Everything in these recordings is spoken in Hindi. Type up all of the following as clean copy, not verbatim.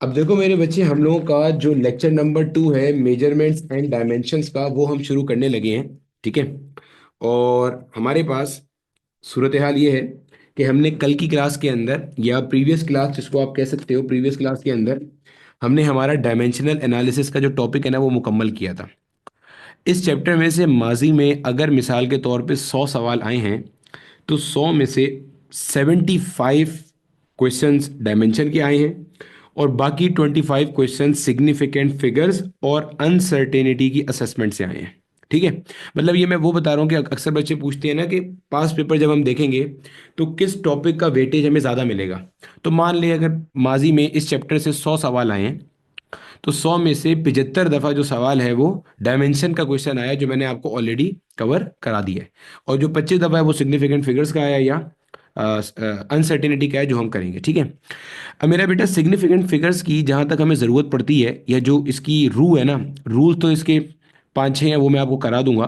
अब देखो मेरे बच्चे, हम लोगों का जो लेक्चर नंबर 2 है मेजरमेंट्स एंड डायमेंशंस का, वो हम शुरू करने लगे हैं। ठीक है। और हमारे पास सूरत हाल ये है कि हमने कल की क्लास के अंदर, या प्रीवियस क्लास जिसको आप कह सकते हो, प्रीवियस क्लास के अंदर हमने हमारा डायमेंशनल एनालिसिस का जो टॉपिक है ना वो मुकम्मल किया था। इस चैप्टर में से माजी में अगर मिसाल के तौर पे 100 सवाल आए हैं, तो 100 में से 75 क्वेश्चंस डायमेंशन के आए हैं, और बाकी 25 क्वेश्चन सिग्निफिकेंट फिगर्स और अनसर्टेनिटी की असेसमेंट से आए हैं। ठीक है। मतलब ये मैं वो बता रहा हूँ कि अक्सर बच्चे पूछते हैं ना कि पास पेपर जब हम देखेंगे तो किस टॉपिक का वेटेज हमें ज़्यादा मिलेगा। तो मान लिया अगर माजी में इस चैप्टर से 100 सवाल आए हैं, तो 100 में से 75 दफ़ा जो सवाल है वो डायमेंशन का क्वेश्चन आया, जो मैंने आपको ऑलरेडी कवर करा दिया है। और जो 25 दफ़ा है वो सिग्निफिकेंट फिगर्स का आया, या अनसर्टेनिटी का है, जो हम करेंगे। ठीक है। अब मेरा बेटा, सिग्निफिकेंट फिगर्स की जहाँ तक हमें ज़रूरत पड़ती है, या जो इसकी रूल है ना, रूल तो इसके 5-6 हैं, वो मैं आपको करा दूंगा।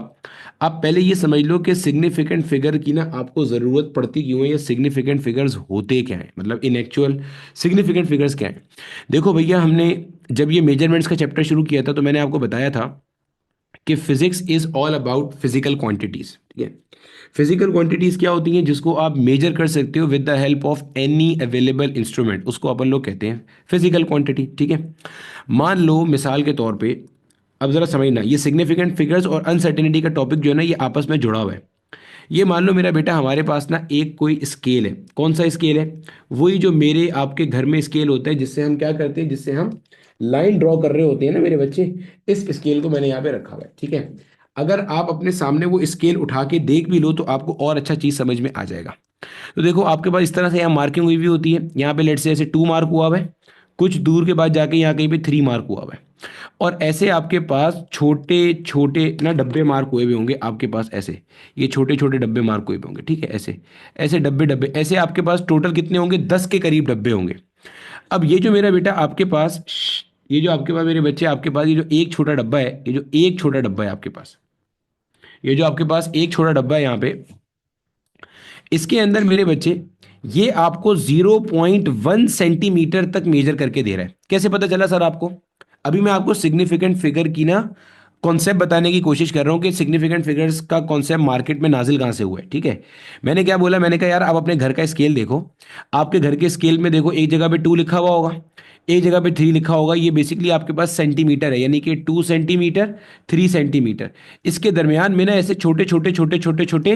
आप पहले ये समझ लो कि सिग्निफिकेंट फिगर की ना आपको ज़रूरत पड़ती क्यों है, या सिग्निफिकेंट फिगर्स होते क्या हैं, मतलब इन एक्चुअल सिग्निफिकेंट फिगर्स क्या हैं। देखो भैया, हमने जब ये मेजरमेंट्स का चैप्टर शुरू किया था तो मैंने आपको बताया था कि physics is all about physical quantities. ठीक है। फिजिकल क्वांटिटीज क्या होती हैं? जिसको आप मेजर कर सकते हो with the help of any available instrument, उसको अपन लोग कहते हैं फिजिकल क्वांटिटी। ठीक है। मान लो मिसाल के तौर पे, अब जरा समझना, ये सिग्निफिकेंट फिगर्स और अनसर्टेनिटी का टॉपिक जो है ना, ये आपस में जुड़ा हुआ है। ये मान लो मेरा बेटा, हमारे पास ना एक कोई स्केल है। कौन सा स्केल है? वही जो मेरे आपके घर में स्केल होता है, जिससे हम क्या करते हैं, जिससे हम लाइन ड्रॉ कर रहे होते हैं ना मेरे बच्चे। इस स्केल को मैंने यहाँ पे रखा हुआ है। ठीक है। अगर आप अपने सामने वो स्केल उठा के देख भी लो तो आपको और अच्छा चीज समझ में आ जाएगा। तो देखो, आपके पास इस तरह से यहाँ मार्किंग हुई भी होती है। यहाँ पे लेट से ऐसे 2 मार्क हुआ हुआ है, कुछ दूर के बाद जाके यहाँ कहीं पे 3 मार्क हुआ हुआ है, और ऐसे आपके पास छोटे छोटे ना डब्बे मार्क हुए भी होंगे आपके पास, ऐसे ये छोटे छोटे डब्बे मार्क हुए भी होंगे। ठीक है। ऐसे ऐसे डब्बे डब्बे ऐसे आपके पास टोटल कितने होंगे? 10 के करीब डब्बे होंगे। अब ये जो मेरा बेटा आपके पास, ये जो आपके पास मेरे बच्चे, आपके पास ये जो एक छोटा डब्बा है, ये जो एक छोटा डब्बा है आपके पास, ये जो आपके पास एक छोटा डब्बा है यहाँ पे, इसके अंदर मेरे बच्चे, ये आपको 0.1 सेंटीमीटर तक मेजर करके दे रहा है। कैसे पता चला सर आपको? अभी मैं आपको सिग्निफिकेंट फिगर की ना कॉन्सेप्ट बताने की कोशिश कर रहा हूँ कि सिग्निफिकेंट फिगर्स का कॉन्सेप्ट मार्केट में नाजिल कहाँ से हुआ है। ठीक है। मैंने क्या बोला? मैंने कहा यार, आप अपने घर का स्केल देखो। आपके घर के स्केल में देखो, एक जगह पे 2 लिखा हुआ होगा, एक जगह पे 3 लिखा होगा। ये बेसिकली आपके पास सेंटीमीटर है, यानी कि 2 सेंटीमीटर, 3 सेंटीमीटर। इसके दरमियान में ना ऐसे छोटे छोटे छोटे छोटे छोटे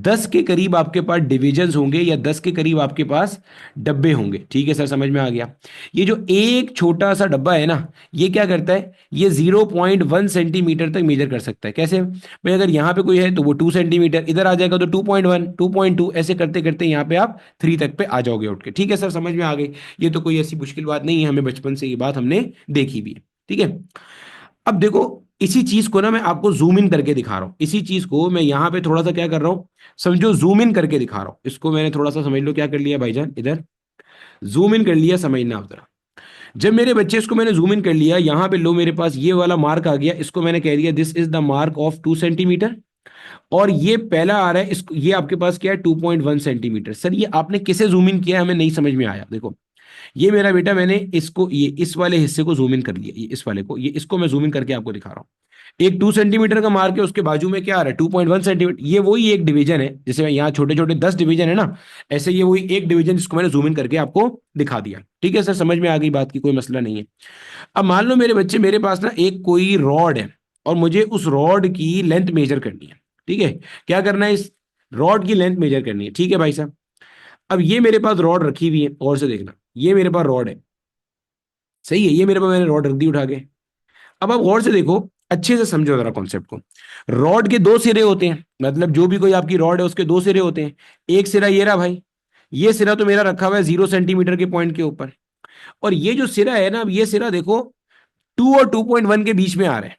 10 के करीब आपके पास डिविजन्स होंगे, या 10 के करीब आपके पास डब्बे होंगे। ठीक है सर, समझ में आ गया। ये जो एक छोटा सा डब्बा है ना, ये क्या करता है? ये 0.1 सेंटीमीटर तक मेजर कर सकता है। कैसे भाई? अगर यहाँ पे कोई है तो वो 2 सेंटीमीटर, इधर आ जाएगा तो 2.1, 2.2, ऐसे करते करते यहाँ पे आप 3 तक पे आ जाओगे उठ के। ठीक है सर, समझ में आ गई। ये तो कोई ऐसी मुश्किल बात नहीं है, हमें बचपन से ये बात हमने देखी भी है। ठीक है। अब देखो, इसी चीज को ना मैं आपको जूम इन करके दिखा रहा हूं। इसी चीज को मैं यहां पे थोड़ा सा क्या कर रहा हूं, समझो, जूम इन करके दिखा रहा हूं। इसको मैंने थोड़ा सा, समझ लो, क्या कर लिया भाईजान, इधर जूम इन कर लिया। समझना आप जरा। जब मेरे बच्चे, इसको मैंने जूम इन कर लिया, यहां पे लो मेरे पास ये वाला मार्क आ गया, इसको मैंने कह दिया this is the mark of 2 centimetre. और ये पहला आ रहा है, इसको, ये आपके पास क्या है? 2.1 सेंटीमीटर। सर ये आपने किसे जूम इन किया है, हमें नहीं समझ में आया। देखो, ये मेरा बेटा, मैंने इसको, ये इस वाले हिस्से को जूम इन कर लिया, ये इस वाले को, ये इसको मैं जूम इन करके आपको दिखा रहा हूँ। एक 2 सेंटीमीटर का मार्क है, उसके बाजू में क्या आ रहा है? 2.1 सेंटीमीटर। ये वही एक डिवीजन है, जैसे यहाँ छोटे छोटे 10 डिवीजन है ना, ऐसे ये वही एक डिवीजन, जिसको मैंने जूम इन करके आपको दिखा दिया। ठीक है सर, समझ में आ गई बात की, कोई मसला नहीं है। अब मान लो मेरे बच्चे, मेरे पास ना एक कोई रॉड है, और मुझे उस रॉड की लेंथ मेजर करनी है। ठीक है। क्या करना है? इस रॉड की लेंथ मेजर करनी है। ठीक है भाई साहब। अब ये मेरे पास रॉड रखी हुई है, और से देखना, ये मेरे पास रॉड है। सही है, ये मेरे पास, मैंने रॉड रख दी उठा के। अब आप गौर से देखो, अच्छे से समझो जरा कॉन्सेप्ट को। रॉड के 2 सिरे होते हैं, मतलब जो भी कोई आपकी रॉड है उसके 2 सिरे होते हैं। एक सिरा ये रहा भाई, ये सिरा तो मेरा रखा हुआ है 0 सेंटीमीटर के पॉइंट के ऊपर। और ये जो सिरा है ना, अब ये सिरा देखो, 2 और 2.1 के बीच में आ रहा है।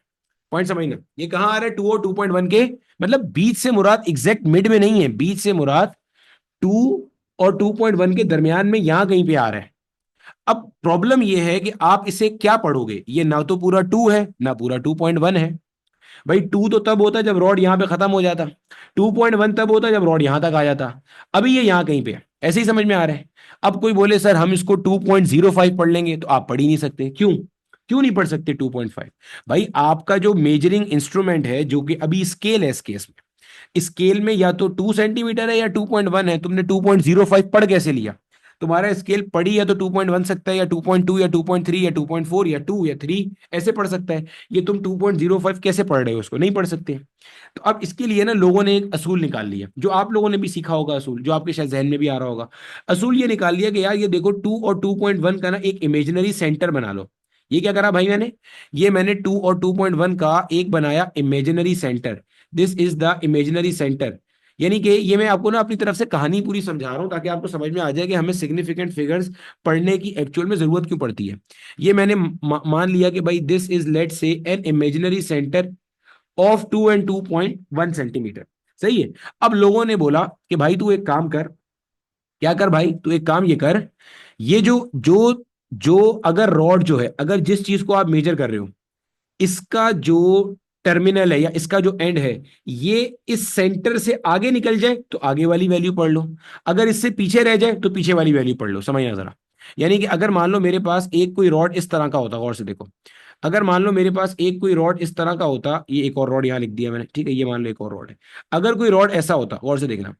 पॉइंट समझना, ये कहां आ रहा है? 2 और 2.1 के, मतलब बीच से मुराद एग्जैक्ट मिड में नहीं है, बीच से मुराद 2 और 2.1 के दरमियान में यहां कहीं पे आ रहा है। अब प्रॉब्लम यह है कि आप इसे क्या पढ़ोगे? ये ना तो पूरा 2 है, ना पूरा 2.1 है। भाई 2 तो तब होता जब रॉड यहां पे खत्म हो जाता, 2.1 तब होता जब रॉड यहां तक आ जाता। अभी ये यहां कहीं पे है, ऐसे ही समझ में आ रहा है। अब कोई बोले सर हम इसको 2.05 पढ़ लेंगे, तो आप पढ़ ही नहीं सकते। क्यों? क्यों नहीं पढ़ सकते 2.5? भाई आपका जो मेजरिंग इंस्ट्रूमेंट है, जो कि अभी स्केल है, इस केस में स्केल में या तो 2 सेंटीमीटर है या 2.1 है, तुमने 2.05 पढ़ कैसे लिया? तुम्हारा स्केल पढ़ी या तो 2.1 सकता है, या 2.2, या 2.3, या 2.4, या 2, या 3 ऐसे पढ़ सकता है। ये तुम 2.05 कैसे पढ़ रहे हो? उसको नहीं पढ़ सकते। तो अब इसके लिए ना लोगों ने एक असूल निकाल लिया, जो आप लोगों ने भी सीखा होगा, असूल जो आपके शायद जहन में भी आ रहा होगा। असूल ये निकाल लिया कि यार ये देखो 2 और 2.1 का ना एक इमेजिनरी सेंटर बना लो। ये क्या करा भाई मैंने? ये मैंने 2 और 2.1 का एक बनाया imaginary centre. This is the imaginary centre. यानी कि ये मैं आपको ना अपनी तरफ से कहानी पूरी समझा रहा हूं, ताकि आपको समझ में आ जाए कि हमें सिग्निफिकेंट फिगर्स पढ़ने की एक्चुअल में जरूरत क्यों पड़ती है। ये मैंने मान लिया कि भाई दिस इज लेट से एन इमेजिनरी सेंटर ऑफ 2 और 2.1 सेंटीमीटर। सही है। अब लोगों ने बोला कि भाई तू एक काम कर। क्या कर भाई? तू एक काम ये कर, ये जो जो जो अगर रॉड जो है, अगर जिस चीज को आप मेजर कर रहे हो, इसका जो टर्मिनल है या इसका जो एंड है, ये इस सेंटर से आगे निकल जाए तो आगे वाली वैल्यू पढ़ लो, अगर इससे पीछे रह जाए तो पीछे वाली वैल्यू पढ़ लो। समझना जरा। यानी कि अगर मान लो मेरे पास एक कोई रॉड इस तरह का होता, गौर से देखो, अगर मान लो मेरे पास एक कोई रॉड इस तरह का होता, ये एक और रॉड यहां लिख दिया मैंने, ठीक है, ये मान लो एक और रॉड है। अगर कोई रॉड ऐसा होता, गौर से देखना,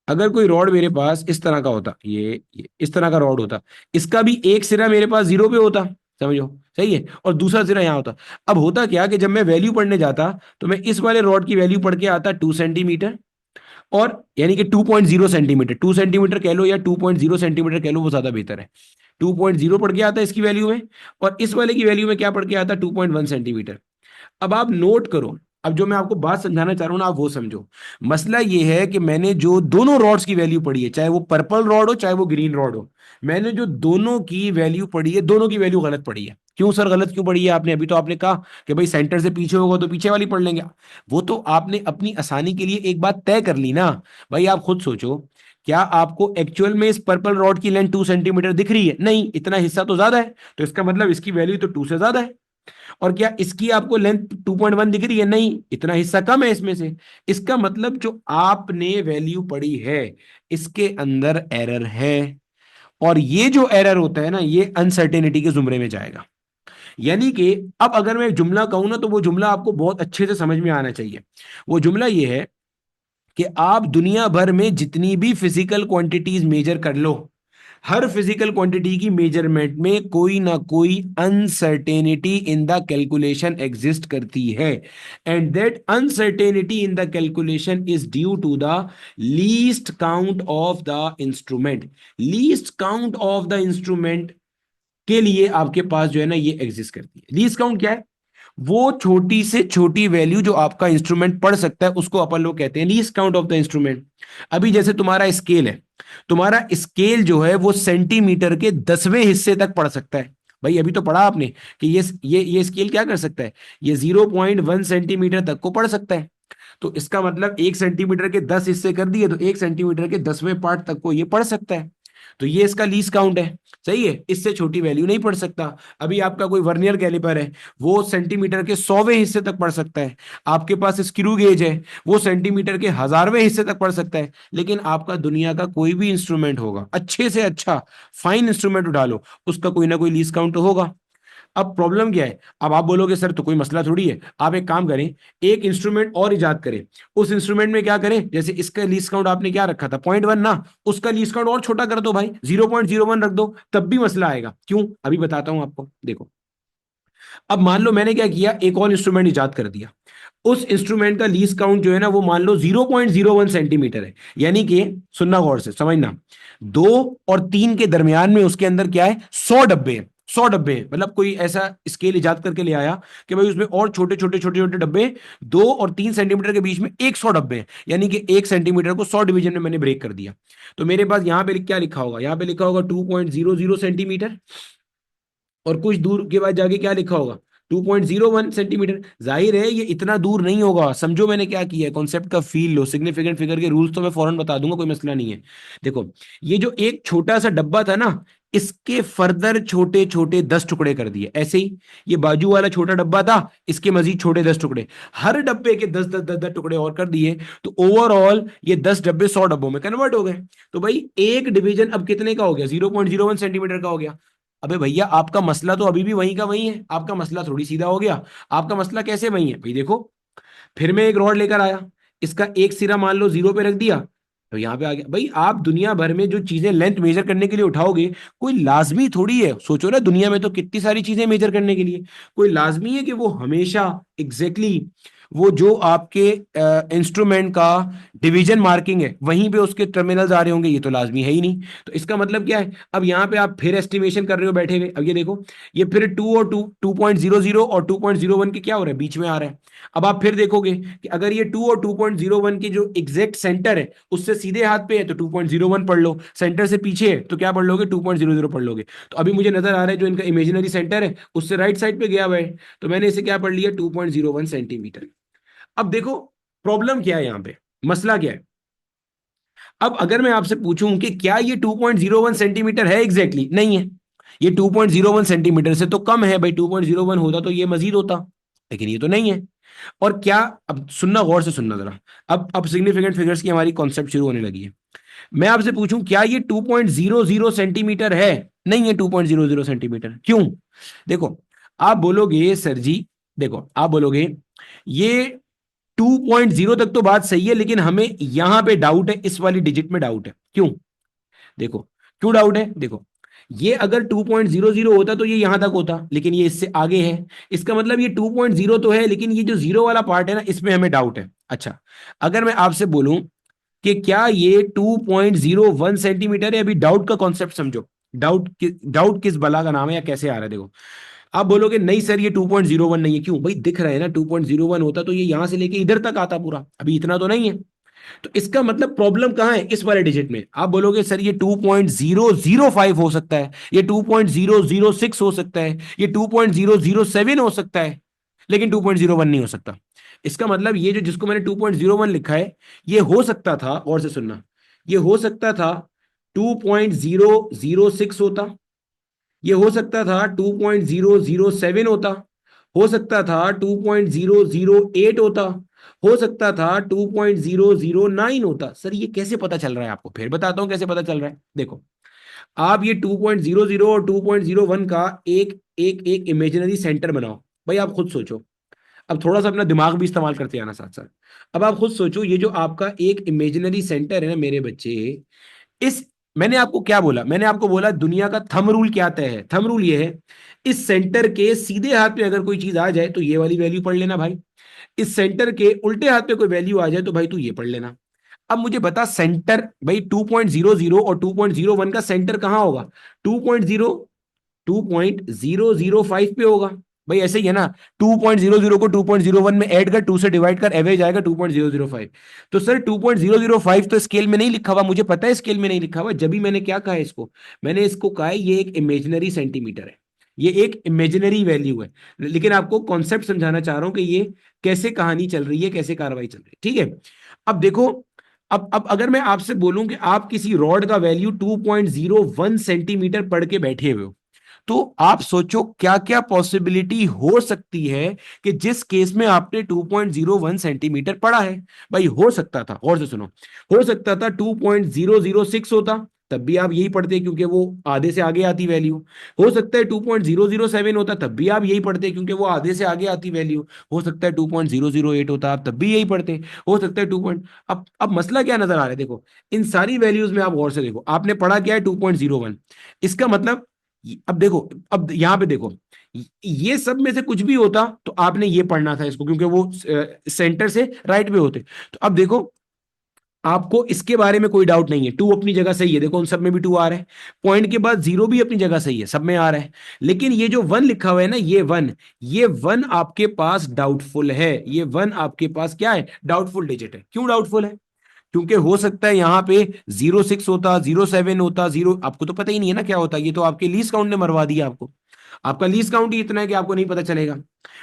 अगर कोई रॉड मेरे पास इस तरह का होता, ये इस तरह का रॉड होता, इसका भी एक सिरा मेरे पास जीरो पे होता, समझो, सही है, और दूसरा सिरा यहां होता। अब होता क्या कि जब मैं वैल्यू पढ़ने जाता, तो मैं इस वाले रॉड की वैल्यू पढ़ के आता 2 सेंटीमीटर, और यानी कि 2.0 सेंटीमीटर, 2 सेंटीमीटर कह लो या 2.0 सेंटीमीटर कह लो, वो ज्यादा बेहतर है। 2.0 पढ़ के आता है इसकी वैल्यू में, और इस वाले की वैल्यू में क्या पढ़ के आता? 2.1 सेंटीमीटर। अब आप नोट करो, अब जो मैं आपको बात समझाना चाह रहा हूं ना, आप वो समझो। मसला ये है कि मैंने जो दोनों रॉड्स की वैल्यू पढ़ी है, चाहे वो पर्पल रॉड हो चाहे वो ग्रीन रॉड हो, मैंने जो दोनों की वैल्यू पढ़ी है, दोनों की वैल्यू गलत पढ़ी है। क्यों सर गलत क्यों पढ़ी है आपने? अभी तो आपने कहा कि भाई सेंटर से पीछे होगा तो पीछे वाली पढ़ लेंगे। वो तो आपने अपनी आसानी के लिए एक बात तय कर ली ना। भाई आप खुद सोचो, क्या आपको एक्चुअल में इस पर्पल रॉड की लेंथ 2 सेंटीमीटर दिख रही है? नहीं, इतना हिस्सा तो ज्यादा है, तो इसका मतलब इसकी वैल्यू तो 2 से ज्यादा है। और क्या इसकी आपको लेंथ 2.1 दिख रही है? नहीं, इतना हिस्सा कम है इसमें से। इसका मतलब जो आपने वैल्यू पढ़ी है, इसके अंदर एरर है। और ये जो एरर होता है ना, ये अनसर्टेनिटी के जुमरे में जाएगा। यानी कि अब अगर मैं जुमला कहूं ना, तो वो जुमला आपको बहुत अच्छे से समझ में आना चाहिए। वो जुमला ये है कि आप दुनिया भर में जितनी भी फिजिकल क्वांटिटीज मेजर कर लो, हर फिजिकल क्वांटिटी की मेजरमेंट में कोई ना कोई uncertainty in the calculation exist करती है। And that uncertainty in the calculation is due to the least count of the instrument. Least count of the instrument के लिए आपके पास जो है ना, ये एग्जिस्ट करती है। लीस्ट काउंट क्या है? वो छोटी से छोटी वैल्यू जो आपका इंस्ट्रूमेंट पढ़ सकता है, उसको अपन लोग कहते हैं least count of the instrument. अभी जैसे तुम्हारा स्केल है, तुम्हारा स्केल जो है वो सेंटीमीटर के 10वें हिस्से तक पढ़ सकता है। भाई अभी तो पढ़ा आपने कि ये स्केल क्या कर सकता है? ये 0.1 सेंटीमीटर तक को पढ़ सकता है। तो इसका मतलब 1 सेंटीमीटर के 10 हिस्से कर दिए, तो 1 सेंटीमीटर के 10वें पार्ट तक को ये पढ़ सकता है। तो ये इसका लीस्ट काउंट है। सही है, इससे छोटी वैल्यू नहीं पढ़ सकता। अभी आपका कोई वर्नियर कैलिपर है, वो सेंटीमीटर के 100वें हिस्से तक पढ़ सकता है। आपके पास स्क्रू गेज है, वो सेंटीमीटर के 1000वें हिस्से तक पढ़ सकता है। लेकिन आपका दुनिया का कोई भी इंस्ट्रूमेंट होगा, अच्छे से अच्छा फाइन इंस्ट्रूमेंट उठा लो, उसका कोई ना कोई लीस्ट काउंट तो होगा। अब प्रॉब्लम क्या है? अब आप बोलोगे सर तो कोई मसला थोड़ी है, आप एक काम करें, एक इंस्ट्रूमेंट और इजाद करें। उस इंस्ट्रूमेंट में क्या करें? जैसे इसका लीस्ट काउंट आपने क्या रखा था? 0.1 ना, उसका लीस्ट काउंट और छोटा कर दो भाई, 0.01 रख दो, तब भी मसला आएगा। क्यों? अभी बताता हूं आपको, देखो। अब मान लो मैंने क्या किया, एक और इंस्ट्रूमेंट इजाद कर दिया। उस इंस्ट्रूमेंट का लीस्ट काउंट जो है ना, वो मान लो 0.01 सेंटीमीटर है। यानी कि सुनना गौर से, समझना, 2 और 3 के दरमियान में उसके अंदर क्या है? 100 डब्बे हैं। 100 डब्बे हैं, मतलब कोई ऐसा स्केल इजाद करके ले आया कि भाई उसमें और छोटे छोटे छोटे छोटे डब्बे, 2 और 3 सेंटीमीटर के बीच में 100 डब्बे हैं। यानी कि 1 सेंटीमीटर को 100 डिवीजन में मैंने ब्रेक कर दिया। तो मेरे पास यहां पे क्या लिखा होगा? यहां पे लिखा होगा 2.00 सेंटीमीटर, और कुछ दूर के बाद जाके क्या लिखा होगा? 2.01 सेंटीमीटर। जाहिर है ये इतना दूर नहीं होगा। समझो मैंने क्या किया है, कॉन्सेप्ट का फील लो। सिग्निफिकेंट फिगर के रूल्स तो मैं फौरन बता दूंगा, कोई मसला नहीं है। देखो, ये जो एक छोटा सा डब्बा था ना, इसके फर्दर छोटे छोटे 10 टुकड़े कर दिए। ऐसे ही ये बाजू वाला छोटा डब्बा था, इसके मजीद छोटे 10 टुकड़े, हर डब्बे के 10 10 10 10 टुकड़े और कर दिए, तो ओवरऑल ये 10 डब्बे 100 डब्बों में कन्वर्ट हो गए। तो भाई एक डिवीजन अब कितने का हो गया? 0.01 सेंटीमीटर का हो गया। अबे भैया आपका मसला तो अभी भी वहीं का वहीं है, आपका मसला थोड़ी सीधा हो गया। आपका मसला कैसे वहीं है भाई? देखो, फिर मैं एक रॉड लेकर आया, इसका एक सिरा मान लो 0 पे रख दिया, तो यहां पे आ गया। भाई आप दुनिया भर में जो चीजें लेंथ मेजर करने के लिए उठाओगे, कोई लाजमी थोड़ी है, सोचो ना, दुनिया में तो कितनी सारी चीजें मेजर करने के लिए, कोई लाजमी है कि वो हमेशा एग्जैक्टली वो जो आपके इंस्ट्रूमेंट का डिवीजन मार्किंग है वहीं पे उसके टर्मिनल्स आ रहे होंगे? ये तो लाजमी है ही नहीं। तो इसका मतलब क्या है? अब यहाँ पे आप फिर एस्टिमेशन कर रहे हो बैठे हुए। अब ये देखो, ये फिर 2 और 2.00 और 2.01 के क्या हो रहा है? बीच में आ रहा है। अब आप फिर देखोगे कि अगर ये 2 और 2.01 के जो एग्जैक्ट सेंटर है उससे सीधे हाथ पे है तो 2.01 पढ़ लो, सेंटर से पीछे है तो क्या पढ़ लोगे? 2.00 पढ़ लोगे। तो अभी मुझे नजर आ रहा है जो इनका इमेजिनरी सेंटर है उससे राइट साइड पे गया हुआ है, तो मैंने इसे क्या पढ़ लिया? 2.01 सेंटीमीटर। अब देखो प्रॉब्लम क्या है यहाँ पे, मसला क्या है? अब अगर मैं आपसे पूछूं कि क्या ये 2.01 सेंटीमीटर है एग्जैक्टली? नहीं है, ये 2.01 सेंटीमीटर से तो कम है भाई। 2.01 होता तो ये मजीद होता, लेकिन ये तो नहीं है। और क्या, अब सुनना, गौर से सुनना जरा, अब सिग्निफिकेंट फिगर्स की हमारी कॉन्सेप्ट शुरू होने लगी है। मैं आपसे पूछूं क्या ये 2.00 सेंटीमीटर है? नहीं है 2.00 सेंटीमीटर। क्यों? देखो, आप बोलोगे सर जी, देखो आप बोलोगे ये 2.0 तक तो बात सही है, लेकिन हमें यहां पे डाउट है, इस वाली डिजिट में डाउट है। क्यों? देखो, क्यों डाउट है? देखो, ये अगर 2.00 होता तो ये यहां तक होता, लेकिन ये इससे आगे है। इसका मतलब ये 2.0 तो है, लेकिन ये जो जीरो वाला पार्ट है ना, इसमें हमें डाउट है। अच्छा, अगर मैं आपसे बोलूं कि क्या ये 2.01 सेंटीमीटर है, अभी डाउट का कॉन्सेप्ट समझो। डाउट किस बला का नाम है या कैसे आ रहा है? देखो, आप बोलोगे नहीं सर ये 2.01 नहीं है। क्यों भाई? दिख रहा है ना, 2.01 होता तो ये यहां से लेके इधर तक आता पूरा, अभी इतना तो नहीं है। तो इसका मतलब प्रॉब्लम कहां है? इस वाले डिजिट में। आप बोलोगे सर ये 2.005 हो सकता है, ये 2.006 हो सकता है, ये 2.007 हो सकता है, लेकिन 2.01 नहीं हो सकता। इसका मतलब ये जो जिसको मैंने 2.01 लिखा है, ये हो सकता था, और से सुनना, ये हो सकता था 2.006 होता, ये हो सकता था 2.007 होता, हो सकता था 2.008 होता, हो सकता था 2.009 होता। सर ये कैसे पता चल रहा है आपको? फिर बताता हूं कैसे पता चल रहा है। देखो, आप ये 2.00 और 2.01 का एक एक एक इमेजिनरी सेंटर बनाओ। भाई आप खुद सोचो, अब थोड़ा सा अपना दिमाग भी इस्तेमाल करते आना साथ साथ। अब आप खुद सोचो, ये जो आपका एक इमेजिनरी सेंटर है ना मेरे बच्चे, इस, मैंने आपको क्या बोला? मैंने आपको बोला दुनिया का थंब रूल क्या तय है। थंब रूल ये है, इस सेंटर के सीधे हाथ पे अगर कोई चीज आ जाए तो ये वाली वैल्यू पढ़ लेना भाई, इस सेंटर के उल्टे हाथ पे कोई वैल्यू आ जाए तो भाई तू ये पढ़ लेना। अब मुझे बता, सेंटर भाई 2.00 और 2.01 का सेंटर कहां होगा? 2.0 2.005 पे होगा। भाई ऐसे ही है ना, 2.00 को 2.01 में ऐड कर, 2 से डिवाइड कर, एवरेज आएगा 2.005। तो सर 2.005 तो स्केल में नहीं लिखा हुआ, मुझे पता है स्केल में नहीं लिखा हुआ। जब भी मैंने क्या कहा है इसको, मैंने इसको कहा है ये एक इमेजिनरी सेंटीमीटर है, ये एक इमेजिनरी वैल्यू है, लेकिन आपको कॉन्सेप्ट समझाना चाह रहा हूं कि ये कैसे कहानी चल रही है, कैसे कार्रवाई चल रही है। ठीक है, अब देखो, अब अगर मैं आपसे बोलूं कि आप किसी रॉड का वैल्यू 2.01 सेंटीमीटर पढ़ के बैठे हुए हो, तो आप सोचो क्या क्या पॉसिबिलिटी हो सकती है कि जिस केस में आपने 2.01 सेंटीमीटर पढ़ा है। भाई हो सकता था, और से सुनो, हो सकता था 2.006 होता, तब भी आप यही पढ़ते क्योंकि वो आधे से आगे आती वैल्यू। हो सकता है 2.007 होता, तब भी आप यही पढ़ते क्योंकि वो आधे से आगे आती वैल्यू। हो सकता है 2.008 होता, आप तब भी यही पढ़ते। हो सकता है 2 अब मसला क्या नजर आ रहा है? देखो, इन सारी वैल्यूज में आप गौर से देखो, आपने पढ़ा क्या है? 2.01। इसका मतलब, अब देखो, अब यहां पे देखो, ये सब में से कुछ भी होता तो आपने ये पढ़ना था इसको, क्योंकि वो सेंटर से राइट पे होते। तो अब देखो, आपको इसके बारे में कोई डाउट नहीं है, टू अपनी जगह सही है, देखो उन सब में भी टू आ रहा है, पॉइंट के बाद जीरो भी अपनी जगह सही है, सब में आ रहा है। लेकिन ये जो वन लिखा हुआ है ना, ये वन आपके पास डाउटफुल है, ये वन आपके पास क्या है? डाउटफुल डिजिट है। क्यों डाउटफुल है? क्योंकि हो सकता है यहां पे 0.6 होता, 0.7 होता, जीरो, आपको तो पता ही नहीं है ना क्या होता, ये तो आपके लीस्ट काउंट ने मरवा दिया आपको। आपका लीस्ट काउंट ही इतना है कि आपको नहीं पता चलेगा।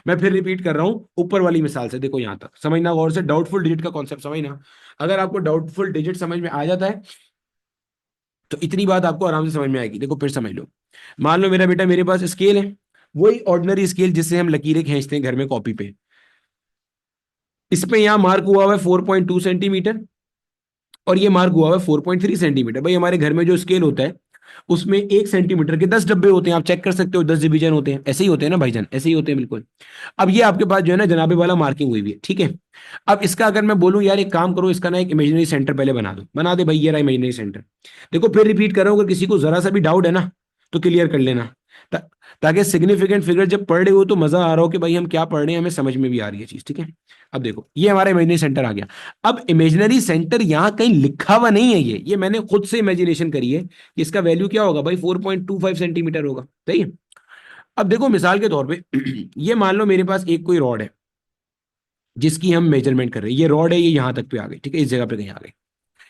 मैं फिर रिपीट कर रहा हूं, ऊपर वाली मिसाल से देखो, यहां तक समझना गौर से, डाउटफुल डिजिट का कॉन्सेप्ट समझना। अगर आपको डाउटफुल डिजिट समझ में आ जाता है तो इतनी बात आपको आराम से समझ में आएगी। देखो फिर समझ लो, मान लो मेरा बेटा, मेरे पास स्केल है, वही ऑर्डिनरी स्केल जिससे हम लकीरें खींचते हैं घर में कॉपी पे। इस पे यहाँ मार्क हुआ हुआ है 4.2 सेंटीमीटर, और ये मार्क हुआ हुआ है 4.3 सेंटीमीटर। भाई हमारे घर में जो स्केल होता है उसमें 1 सेंटीमीटर के 10 डब्बे होते हैं, आप चेक कर सकते हो, 10 डिवीजन होते हैं, ऐसे ही होते हैं ना भाईजान, ऐसे ही होते हैं बिल्कुल। अब ये आपके पास जो है ना जनाबे वाला मार्किंग हुई हुई है, ठीक है। अब इसका अगर मैं बोलूं यार एक काम करो, इसका ना एक इमेजिनरी सेंटर पहले बना दो, बना दे भाई, ये रहा इमेजिनरी सेंटर। देखो फिर रिपीट कर रहा हूं, अगर किसी को जरा सा भी डाउट है ना तो क्लियर कर लेना, ता, ताकि सिग्निफिकेंट फिगर जब पढ़ रहे हो तो मजा आ रहा हो कि भाई हम क्या पढ़ रहे हैं, हमें समझ में भी आ रही है चीज, ठीक है। अब देखो ये हमारा इमेजिनरी सेंटर आ गया। अब इमेजिनरी सेंटर यहां कहीं लिखा हुआ नहीं है, ये मैंने खुद से इमेजिनेशन करी है कि इसका वैल्यू क्या होगा भाई, 4.25 सेंटीमीटर होगा, सही है। अब देखो मिसाल के तौर पे ये मान लो मेरे पास एक कोई रॉड है जिसकी हम मेजरमेंट कर रहे हैं, ये रॉड है, ये यहां तक पे आ गई, ठीक है, इस जगह पे कहीं आ गई,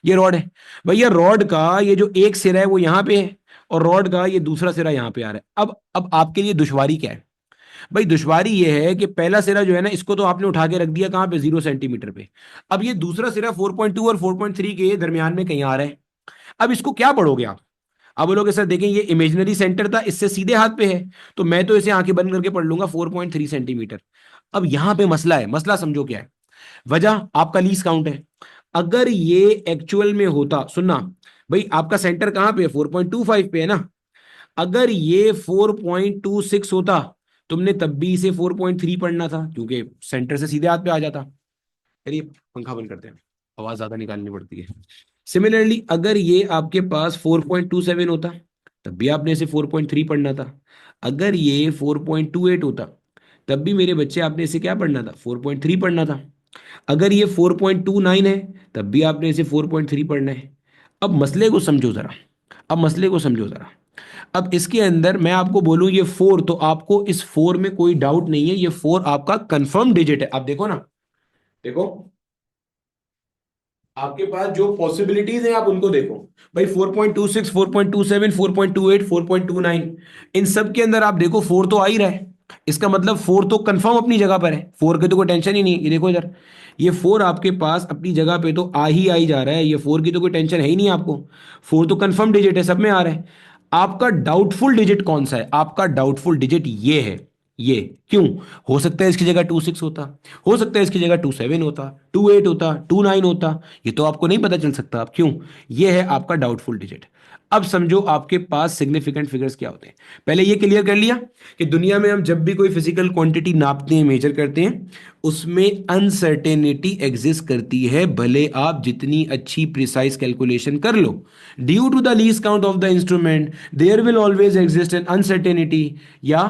ये रॉड है। भैया रॉड का ये जो एक सिरा है वो यहां पे है, और रॉड का ये दूसरा सिरा यहां पे आ रहा है। अब आपके लिए दुश्वारी क्या है भाई, दुश्वारी ये है कि पहला सिरा जो है ना इसको तो आपने उठा के रख दिया कहां पे, 0 सेंटीमीटर पे। अब ये दूसरा सिरा 4.2 और 4.3 के दरमियान में कहीं आ रहा है। अब इसको क्या पढ़ोगे आप? अब बोलोगे सर देखें ये इमेजिनरी सेंटर था, इससे सीधे हाथ पे है, तो मैं तो इसे आंखें बंद करके पढ़ लूंगा 4.3 सेंटीमीटर। अब यहां पे मसला है, मसला समझो क्या है। वजह आपका लीज काउंट है। अगर ये एक्चुअल में होता, सुनना भाई, आपका सेंटर कहां पे है, 4.25 पे है ना। अगर ये 4.26 होता, तुमने तब भी इसे 4.3 पढ़ना था, क्योंकि सेंटर से सीधे हाथ पे आ जाता। चलिए पंखा बंद करते हैं, आवाज ज्यादा निकालनी पड़ती है। सिमिलरली अगर ये आपके पास 4.27 होता, तब भी आपने इसे 4.3 पढ़ना था। अगर ये 4.28 होता, तब भी मेरे बच्चे आपने इसे क्या पढ़ना था, 4.3 पढ़ना था। अगर ये 4.29 है, तब भी आपने इसे 4.3 पढ़ना है। अब मसले को समझो जरा, अब मसले को समझो जरा। अब इसके अंदर मैं आपको बोलूं ये 4, तो आपको इस 4 में कोई डाउट नहीं है, ये 4 आपका कंफर्म डिजिट है। आप देखो ना, देखो आपके पास जो पॉसिबिलिटीज हैं आप उनको देखो। भाई 4.26, 4.27, 4.28, 4.29, इन सब के अंदर आप देखो 4 तो आ ही रहा है। इसका मतलब 4 तो कंफर्म अपनी जगह पर है, 4 की तो कोई टेंशन ही नहीं। ये देखो इधर, ये 4 आपके पास अपनी जगह पे तो आ ही जा रहा है, ये 4 की तो कोई टेंशन है ही नहीं आपको। 4 तो कंफर्म डिजिट है, सब में आ रहा है। आपका डाउटफुल डिजिट कौन सा है? आपका डाउटफुल डिजिट ये है, ये। क्यों? हो सकता है इसकी जगह 26 होता, हो सकता है इसकी जगह 27 होता, 28 होता, 29 होता, ये तो आपको नहीं पता चल सकता। आप क्यों? ये है आपका डाउटफुल डिजिट। अब समझो आपके पास सिग्निफिकेंट फिगर्स क्या होते हैं। पहले ये क्लियर कर लिया कि दुनिया में हम जब भी कोई फिजिकल क्वांटिटी नापते हैं, मेजर करते हैं, उसमें अनसर्टेनिटी एग्जिस्ट करती है, भले आप जितनी अच्छी प्रिसाइज कैलकुलेशन कर लो। Due to the least count of the instrument there will always exist an uncertainty या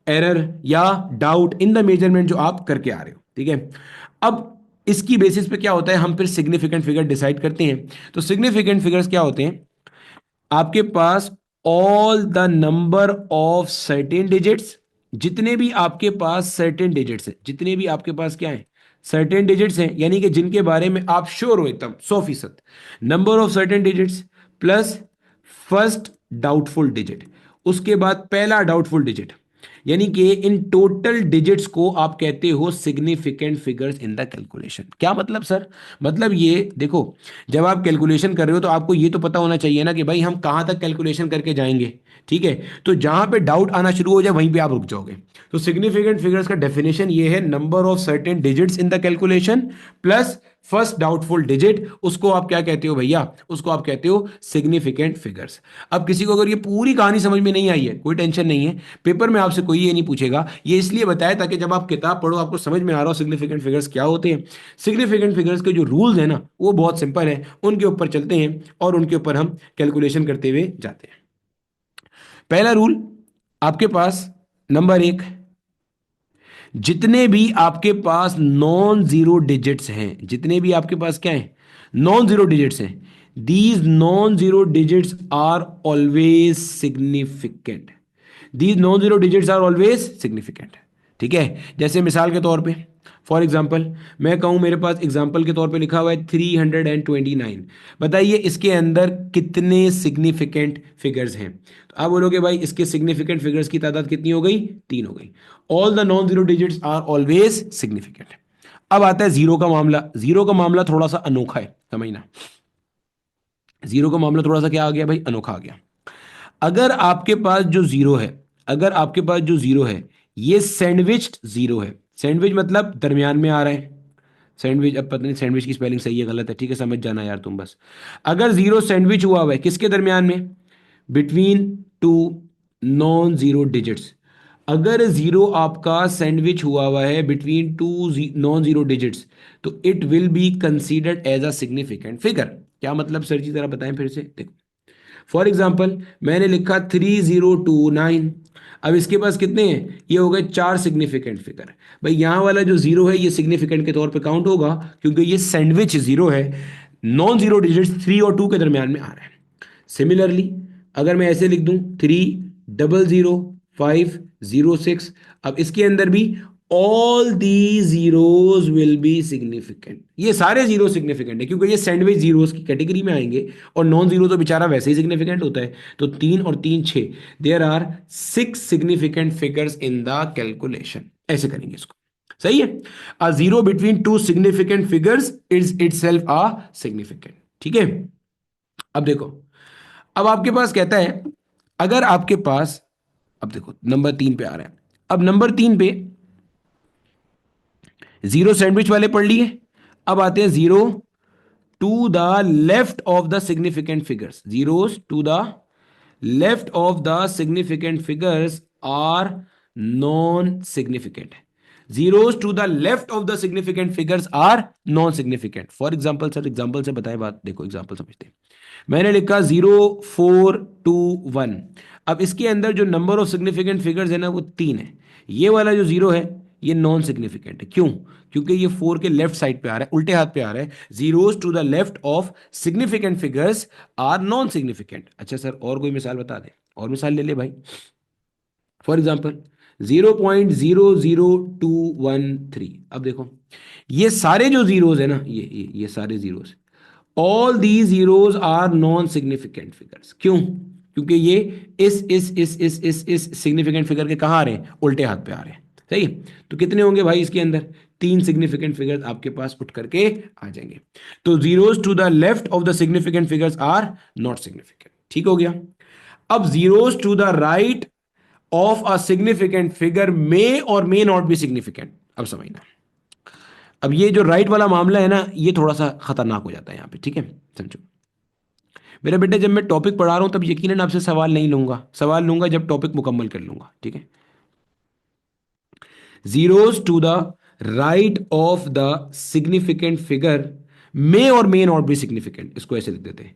एरर या डाउट इन द मेजरमेंट जो आप करके आ रहे हो, ठीक है। अब इसकी बेसिस पे क्या होता है, हम फिर सिग्निफिकेंट फिगर डिसाइड करते हैं। तो सिग्निफिकेंट फिगर्स क्या होते हैं? आपके पास all the number of certain digits, जितने भी आपके पास सर्टेन डिजिट्स हैं, जितने भी आपके पास क्या है, सर्टेन डिजिट्स हैं, यानी कि जिनके बारे में आप श्योर हो एकदम 100%, number of certain digits plus first doubtful digit, उसके बाद पहला डाउटफुल डिजिट, यानी कि इन टोटल डिजिट्स को आप कहते हो significant figures in the calculation. क्या मतलब सर? मतलब ये देखो, जब आप कैलकुलेशन कर रहे हो तो आपको ये तो पता होना चाहिए ना कि भाई हम कहाँ तक कैलकुलेशन करके जाएंगे, ठीक है। तो जहां पे डाउट आना शुरू हो जाए वहीं पे आप रुक जाओगे। तो सिग्निफिकेंट फिगर्स का डेफिनेशन ये है, number of certain digits in the calculation plus first doubtful digit, उसको आप क्या कहते हो भैया? उसको आप कहते हो सिग्निफिकेंट फिगर्स। अब किसी को अगर ये पूरी कहानी समझ में नहीं आई है, कोई टेंशन नहीं है, पेपर में आपसे कोई ये नहीं पूछेगा। ये इसलिए बताया ताकि जब आप किताब पढ़ो आपको समझ में आ रहा हो सिग्निफिकेंट फिगर्स क्या होते हैं। सिग्निफिकेंट फिगर्स के जो रूल्स हैं ना वो बहुत सिंपल है, उनके ऊपर चलते हैं और उनके ऊपर हम कैलकुलेशन करते हुए जाते हैं। पहला रूल आपके पास, नंबर 1, जितने भी आपके पास नॉन जीरो डिजिट्स हैं, जितने भी आपके पास क्या है, नॉन जीरो डिजिट्स हैं, these non zero digits are always significant. These non zero digits are always significant, ठीक है। जैसे मिसाल के तौर पे, फॉर एग्जाम्पल मैं कहूं मेरे पास एग्जाम्पल के तौर पे लिखा हुआ है 329, बताइए इसके अंदर कितने सिग्निफिकेंट फिगर्स हैं? तो आप बोलोगे भाई इसके सिग्निफिकेंट फिगर्स की तादाद कितनी हो गई, 3 हो गई। All the non zero digits are always significant. अब आता है जीरो का मामला। जीरो का मामला थोड़ा सा अनोखा है, समझना। जीरो का मामला थोड़ा सा क्या आ गया भाई, अनोखा आ गया। अगर आपके पास जो जीरो है, अगर आपके पास जो जीरो है ये सैंडविच जीरो है, सैंडविच मतलब दरमियान में आ रहा है। सैंडविच, अब पता नहीं सैंडविच की स्पेलिंग सही है गलत है, ठीक है समझ जाना यार तुम बस। अगर जीरो सैंडविच हुआ हुआ है किसके दरमियान में, between two non zero digits, अगर जीरो आपका सैंडविच हुआ है between two non zero digits, तो it will be considered as a significant figure. क्या मतलब सर जी, जरा बताएं फिर से। देखो फॉर एग्जाम्पल मैंने लिखा 3029, अब इसके पास कितने हैं, ये हो गए चार सिग्निफिकेंट फिगर। भाई यहाँ वाला जो जीरो है ये सिग्निफिकेंट के तौर पे काउंट होगा, क्योंकि ये सैंडविच जीरो है, नॉन जीरो डिजिट्स 3 और 2 के दरमियान में आ रहा है। सिमिलरली अगर मैं ऐसे लिख दूं 300506, अब इसके अंदर भी all the zeros will be significant, ये सारे जीरो सिग्निफिकेंट है क्योंकि ये सैंडविच जीरोस की कैटेगरी में आएंगे, और नॉन जीरो तो बेचारा वैसे ही सिग्निफिकेंट होता है। तो 3 और 3 6, there are 6 significant figures in the calculation, ऐसे करेंगे इसको। सही है, a zero between two significant figures is itself a significant. ठीक है, अब देखो, अब आपके पास कहता है अगर आपके पास, अब देखो नंबर 3 पे आ रहा है, अब नंबर 3 पे जीरो सैंडविच वाले पढ़ लिए, अब आते हैं zero to the left of the significant figures, zeros to the left of the significant figures are non significant, zeros to the left of the significant figures are non significant. For example sir, example से बताएं बात, देखो एग्जाम्पल समझते हैं। मैंने लिखा 0421, अब इसके अंदर जो नंबर ऑफ सिग्निफिकेंट फिगर्स है ना वो 3 है, ये वाला जो जीरो है ये नॉन सिग्निफिकेंट है। क्यों? क्योंकि ये 4 के लेफ्ट साइड पे आ रहा है, उल्टे हाथ पे आ रहा है, zeros to the left of significant figures are non significant. अच्छा सर और कोई मिसाल बता दे, और मिसाल ले ले भाई। फॉर एग्जाम्पल 0.00213, अब देखो ये सारे जो जीरोस है ना, ये सारे जीरोस, all the zeros are non significant figures. क्यों? क्योंकि ये इस सिग्निफिकेंट फिगर के कहाँ आ रहे हैं, उल्टे हाथ पे आ रहे हैं। सही है? तो कितने होंगे भाई इसके अंदर, 3 सिग्निफिकेंट फिगर्स आपके पास उठ करके आ जाएंगे। तो zeros to the left of the significant figures are not significant. ठीक हो गया। अब zeros to the right of a significant figure may और मे नॉट बी सिग्निफिकेंट। अब समझना, अब ये जो राइट वाला मामला है ना ये थोड़ा सा खतरनाक हो जाता है यहाँ पे। ठीक है, समझो मेरे बेटे, जब मैं टॉपिक पढ़ा रहा हूं तब यकीनन आपसे सवाल नहीं लूंगा, सवाल लूंगा जब टॉपिक मुकम्मल कर लूंगा। ठीक है, zeros to the right of the significant figure may और मे नॉट बी सिग्निफिकेंट, इसको ऐसे लिख देते हैं,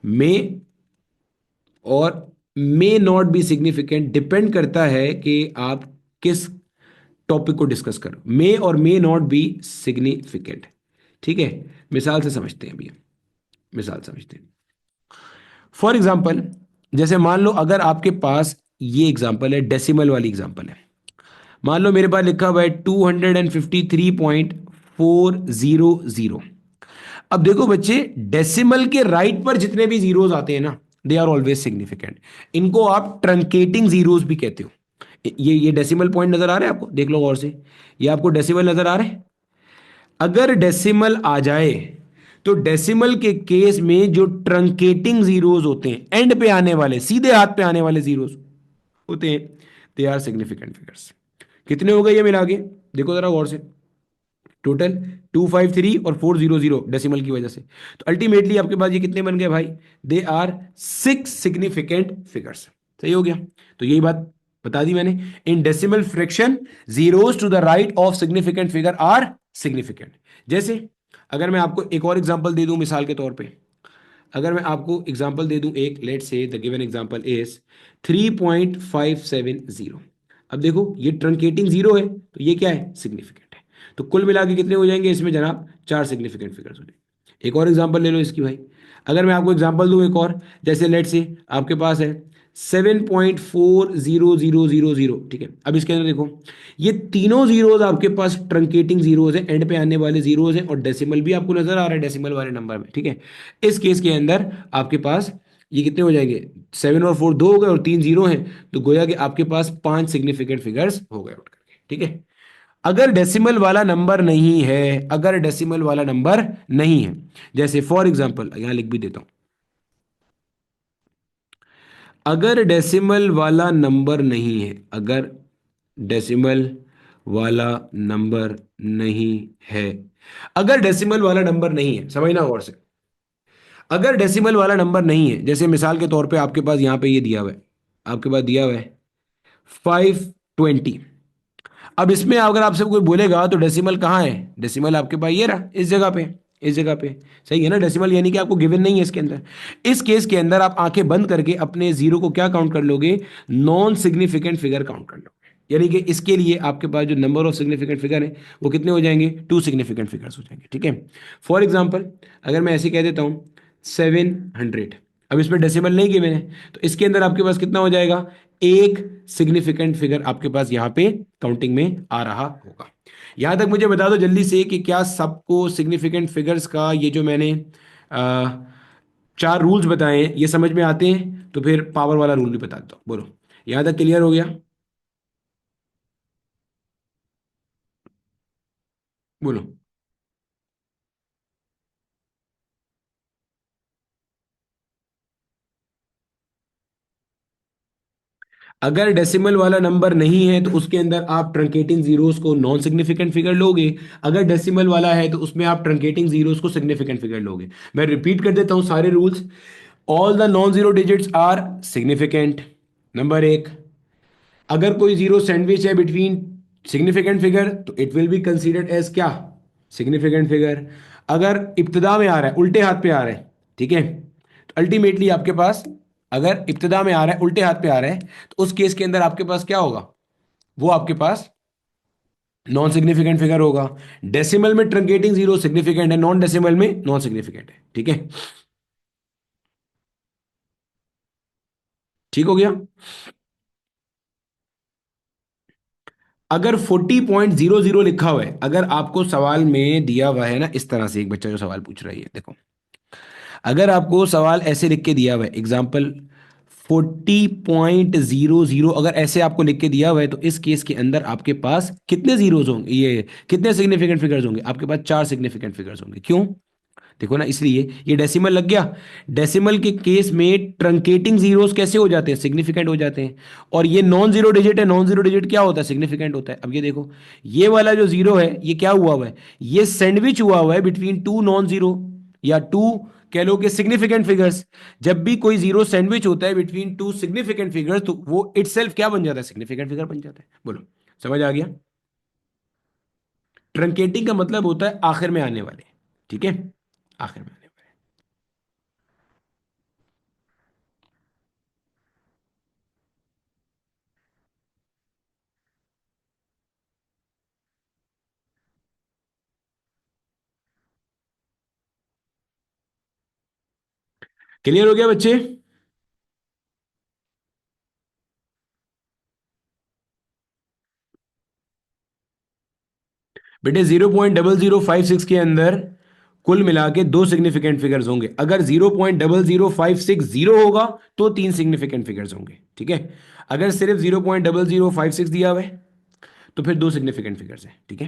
मे और may not be significant, depend करता है कि आप किस टॉपिक को डिस्कस करो, मे और मे नॉट बी सिग्निफिकेंट। ठीक है, मिसाल से समझते हैं अभी, मिसाल समझते हैं। फॉर एग्जाम्पल जैसे मान लो अगर आपके पास ये एग्जाम्पल है, डेसिमल वाली एग्जाम्पल है, मान लो मेरे पास लिखा हुआ है 253.400। अब देखो बच्चे, डेसिमल के राइट पर जितने भी जीरोस आते हैं ना, दे आर ऑलवेज सिग्निफिकेंट, इनको आप ट्रंकेटिंग जीरोस भी कहते हो। ये डेसिमल पॉइंट नजर आ रहे हैं आपको, देख लो गौर से, ये आपको डेसिमल नजर आ रहे हैं। अगर डेसिमल आ जाए तो डेसिमल के केस में जो ट्रंकेटिंग जीरोस होते हैं, एंड पे आने वाले, सीधे हाथ पे आने वाले जीरोस होते हैं, दे आर सिग्निफिकेंट फिगर्स। कितने हो गए ये मिला के, देखो जरा गौर से, टोटल 253 और 400 डेसिमल की वजह से, तो अल्टीमेटली आपके पास ये कितने बन गए भाई, दे आर 6 सिग्निफिकेंट फिगर्स। सही हो गया, तो यही बात बता दी मैंने, in decimal fraction zeros to the right of significant figure are significant. जैसे अगर मैं आपको एक और एग्जांपल दे दूं मिसाल के तौर पे, अगर मैं आपको एग्जांपल दे दूं एक, लेट से द गिवन एग्जांपल इज 3.570, अब देखो ये ट्रंकेटिंग जीरो है तो ये क्या है, सिग्निफिकेंट है। तो कुल मिला के कितने हो जाएंगे इसमें जनाब, 4 सिग्निफिकेंट फिगर्स हो जाएंगे। एक और एग्जांपल ले लो इसकी भाई, अगर मैं आपको एग्जांपल दूं एक और, जैसे लेट से आपके पास है 7.40000, ठीक है। अब इसके अंदर देखो ये तीनों जीरोज आपके पास ट्रंकेटिंग जीरोज है, एंड पे आने वाले जीरोज हैं, और डेसिमल भी आपको नजर आ रहा है डेसिमल वाले नंबर में। ठीक है, इस केस के अंदर आपके पास ये कितने हो जाएंगे, 7 और 4 2 हो गए, और 3 जीरो हैं, तो गोया कि आपके पास 5 सिग्निफिकेंट फिगर्स हो गए उठ करके। ठीक है, अगर डेसिमल वाला नंबर नहीं है, अगर डेसिमल वाला नंबर नहीं है, जैसे फॉर एग्जाम्पल यहां लिख भी देता हूं, अगर डेसिमल वाला नंबर नहीं है, अगर डेसिमल वाला नंबर नहीं है, अगर डेसिमल वाला नंबर नहीं है, समझना गौर से। अगर डेसिमल वाला नंबर नहीं है, जैसे मिसाल के तौर पे आपके पास यहां पे ये दिया हुआ है, आपके पास दिया हुआ है 520। अब इसमें अगर आपसे कोई बोलेगा तो डेसिमल कहाँ है, डेसिमल आपके पास ये रहा, इस जगह पे, इस जगह पे। सही है ना, डेसिमल यानी कि आपको गिवन नहीं है इसके अंदर। इस केस के अंदर आप आंखें बंद करके अपने जीरो को क्या काउंट कर लोगे, नॉन सिग्निफिकेंट फिगर काउंट कर लोगे। यानी कि इसके लिए आपके पास जो नंबर ऑफ सिग्निफिकेंट फिगर है वो कितने हो जाएंगे, टू सिग्निफिकेंट फिगर्स हो जाएंगे। ठीक है, फॉर एग्जाम्पल अगर मैं ऐसे कह देता हूँ 700, अब इसमें डेसिमल नहीं गिवन है, तो इसके अंदर आपके पास कितना हो जाएगा, एक सिग्निफिकेंट फिगर आपके पास यहां पे काउंटिंग में आ रहा होगा। यहां तक मुझे बता दो जल्दी से कि क्या सबको सिग्निफिकेंट फिगर्स का ये जो मैंने आ, चार रूल्स बताए हैं ये समझ में आते हैं, तो फिर पावर वाला रूल भी बता दो, बोलो यहां तक क्लियर हो गया, बोलो। अगर डेसिमल वाला नंबर नहीं है तो उसके अंदर आप ट्रंकेटिंग जीरोस को नॉन सिग्निफिकेंट फिगर लोगे, अगर डेसिमल वाला है तो उसमें आप ट्रंकेटिंग जीरोस को सिग्निफिकेंट फिगर लोगे। मैं रिपीट कर देता हूं सारे rules. All the non zero digits are significant, number एक। अगर कोई जीरो सैंडविच है बिटवीन सिग्निफिकेंट फिगर तो it will be considered as क्या, सिग्निफिकेंट फिगर। अगर इब्तदा में आ रहा है, उल्टे हाथ पे आ रहा है, ठीक है, तो अल्टीमेटली आपके पास, अगर इब्तदा में आ रहा है, उल्टे हाथ पे आ रहा है, तो उस केस के अंदर आपके पास क्या होगा, वो आपके पास नॉन सिग्निफिकेंट फिगर होगा। डेसिमल में ट्रंकेटिंग जीरो सिग्निफिकेंट है, नॉन डेसिमल में नॉन सिग्निफिकेंट है। ठीक है, ठीक हो गया। अगर 40.00 लिखा हुआ है, अगर आपको सवाल में दिया हुआ है ना, इस तरह से एक बच्चा जो सवाल पूछ रही है देखो, अगर आपको सवाल ऐसे लिख के दिया हुआ है, एग्जाम्पल 40.00, अगर ऐसे आपको लिख के दिया हुआ है तो इस केस के अंदर आपके पास कितने जीरोज होंगे, ये कितने सिग्निफिकेंट फिगर्स होंगे, आपके पास चार सिग्निफिकेंट फिगर्स होंगे। क्यों, देखो ना, इसलिए ये डेसिमल लग गया। डेसिमल के केस में ट्रंकेटिंग जीरोस कैसे हो जाते हैं, सिग्निफिकेंट हो जाते हैं। और ये नॉन जीरो डिजिट है, नॉन जीरो डिजिट क्या होता है, सिग्निफिकेंट होता है। अब ये देखो, ये वाला जो जीरो है ये क्या हुआ हुआ है, ये सैंडविच हुआ हुआ है बिटवीन टू नॉन जीरो, या टू कह लो कि सिग्निफिकेंट फिगर्स। जब भी कोई जीरो सैंडविच होता है बिटवीन टू सिग्निफिकेंट फिगर्स तो वो इटसेल्फ क्या बन जाता है, सिग्निफिकेंट फिगर बन जाता है। बोलो, समझ आ गया। ट्रंकेटिंग का मतलब होता है आखिर में आने वाले, ठीक है, आखिर में आने वाले। क्लियर हो गया बच्चे। बेटे 0.0056 के अंदर कुल मिला के दो सिग्निफिकेंट फिगर्स होंगे। अगर 0.00560 होगा तो तीन सिग्निफिकेंट फिगर्स होंगे, ठीक है। अगर सिर्फ 0.0056 दिया हुआ है तो फिर दो सिग्निफिकेंट फिगर्स हैं, ठीक है।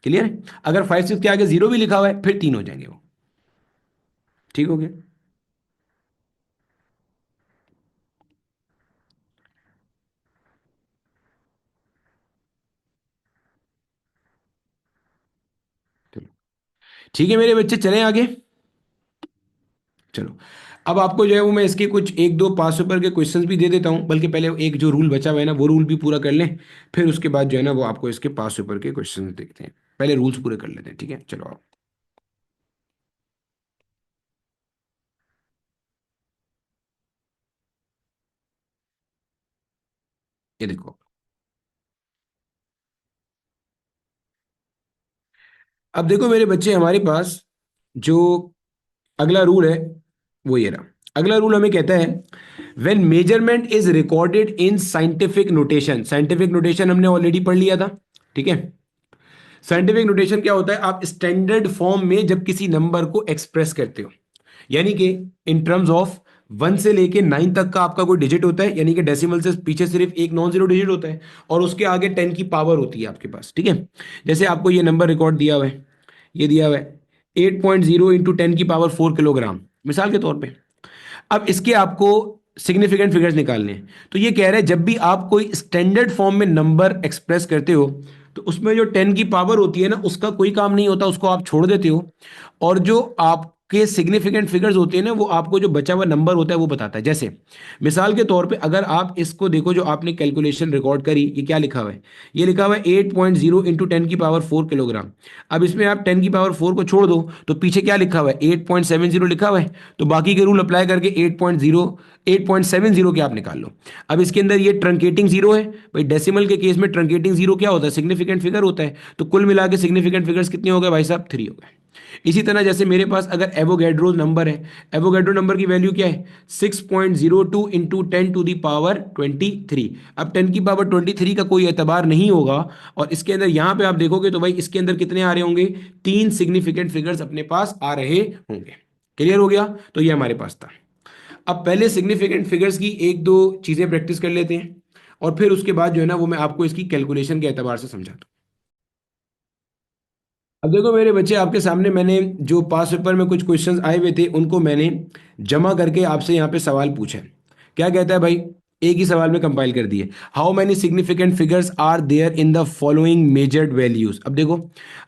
क्लियर है, अगर 56 के आगे जीरो भी लिखा हुआ है फिर तीन हो जाएंगे वो। ठीक हो गया, चलो ठीक है मेरे बच्चे, चलें आगे। चलो, अब आपको जो है वो मैं इसके कुछ एक दो पास पेपर के क्वेश्चंस भी दे देता हूं, बल्कि पहले एक जो रूल बचा हुआ है ना वो रूल भी पूरा कर लें, फिर उसके बाद जो है ना वो आपको इसके पास पेपर के क्वेश्चंस देखते हैं। पहले रूल्स पूरे कर लेते हैं, ठीक है, चलो आओ। ये देखो, अब देखो मेरे बच्चे, हमारे पास जो अगला रूल है वो ये रहा। अगला रूल हमें कहता है when measurement is recorded in scientific notation. Scientific notation हमने ऑलरेडी पढ़ लिया था, ठीक है। साइंटिफिक नोटेशन क्या होता है, आप स्टैंडर्ड फॉर्म में जब किसी नंबर को एक्सप्रेस करते हो, यानी कि इन टर्म्स ऑफ 1 से लेके 9 तक का आपका कोई डिजिट होता है, यानी कि डेसिमल से पीछे सिर्फ एक नॉन जीरो डिजिट होता है, और उसके आगे 10 की पावर होती है आपके पास, ठीक है। जैसे आपको ये नंबर रिकॉर्ड दिया हुआ है, ये दिया हुआ है 8.0 इंटू 10 की पावर 4 किलोग्राम, मिसाल के तौर पे। अब इसके आपको सिग्निफिकेंट फिगर्स निकालने हैं। तो ये कह रहे हैं जब भी आप कोई स्टैंडर्ड फॉर्म में नंबर एक्सप्रेस करते हो तो उसमें जो 10 की पावर होती है ना, उसका कोई काम नहीं होता, उसको आप छोड़ देते हो। और जो आपके सिग्निफिकेंट फिगर्स होते हैं ना, वो आपको जो बचा हुआ नंबर होता है वो बताता है। जैसे मिसाल के तौर पे अगर आप इसको देखो, जो आपने कैलकुलेशन रिकॉर्ड करी, ये क्या लिखा हुआ है? ये लिखा हुआ है 8.0 इंटू 10 की पावर 4 किलोग्राम। अब इसमें आप 10 की पावर 4 को छोड़ दो तो पीछे क्या लिखा हुआ है? 8.70 लिखा हुआ है। तो बाकी के रूल अप्लाई करके 8.70 के आप निकाल लो। अब इसके अंदर ये ट्रंकेटिंग जीरो है भाई, डेसिमल के केस में ट्रंकेटिंग जीरो क्या होता है? सिग्निफिकेंट फिगर होता है। तो कुल मिला के सिग्निफिकेंट फिगर्स कितने हो गए भाई साहब? 3 हो गए। इसी तरह जैसे मेरे पास अगर एवोगैड्रो नंबर है, एवोगैड्रो नंबर की वैल्यू क्या है? 6.02 इंटू 10 टू दी पावर 23। अब 10 की पावर 23 का कोई एतबार नहीं होगा। और इसके अंदर यहां पे आप देखोगे तो भाई इसके अंदर कितने आ रहे होंगे? 3 सिग्निफिकेंट फिगर्स अपने पास आ रहे होंगे। क्लियर हो गया? तो ये हमारे पास था। अब पहले सिग्निफिकेंट फिगर्स की एक दो चीजें प्रैक्टिस कर लेते हैं, और फिर उसके बाद जो है ना वो मैं आपको इसकी कैलकुलेशन के एतबार से समझाता हूँ। अब देखो मेरे बच्चे, आपके सामने मैंने जो पास पेपर में कुछ क्वेश्चंस आए हुए थे उनको मैंने जमा करके आपसे यहाँ पे सवाल पूछे। क्या कहता है भाई? एक ही सवाल में कंपाइल कर दिए। How many significant figures are there in the following measured values. अब देखो,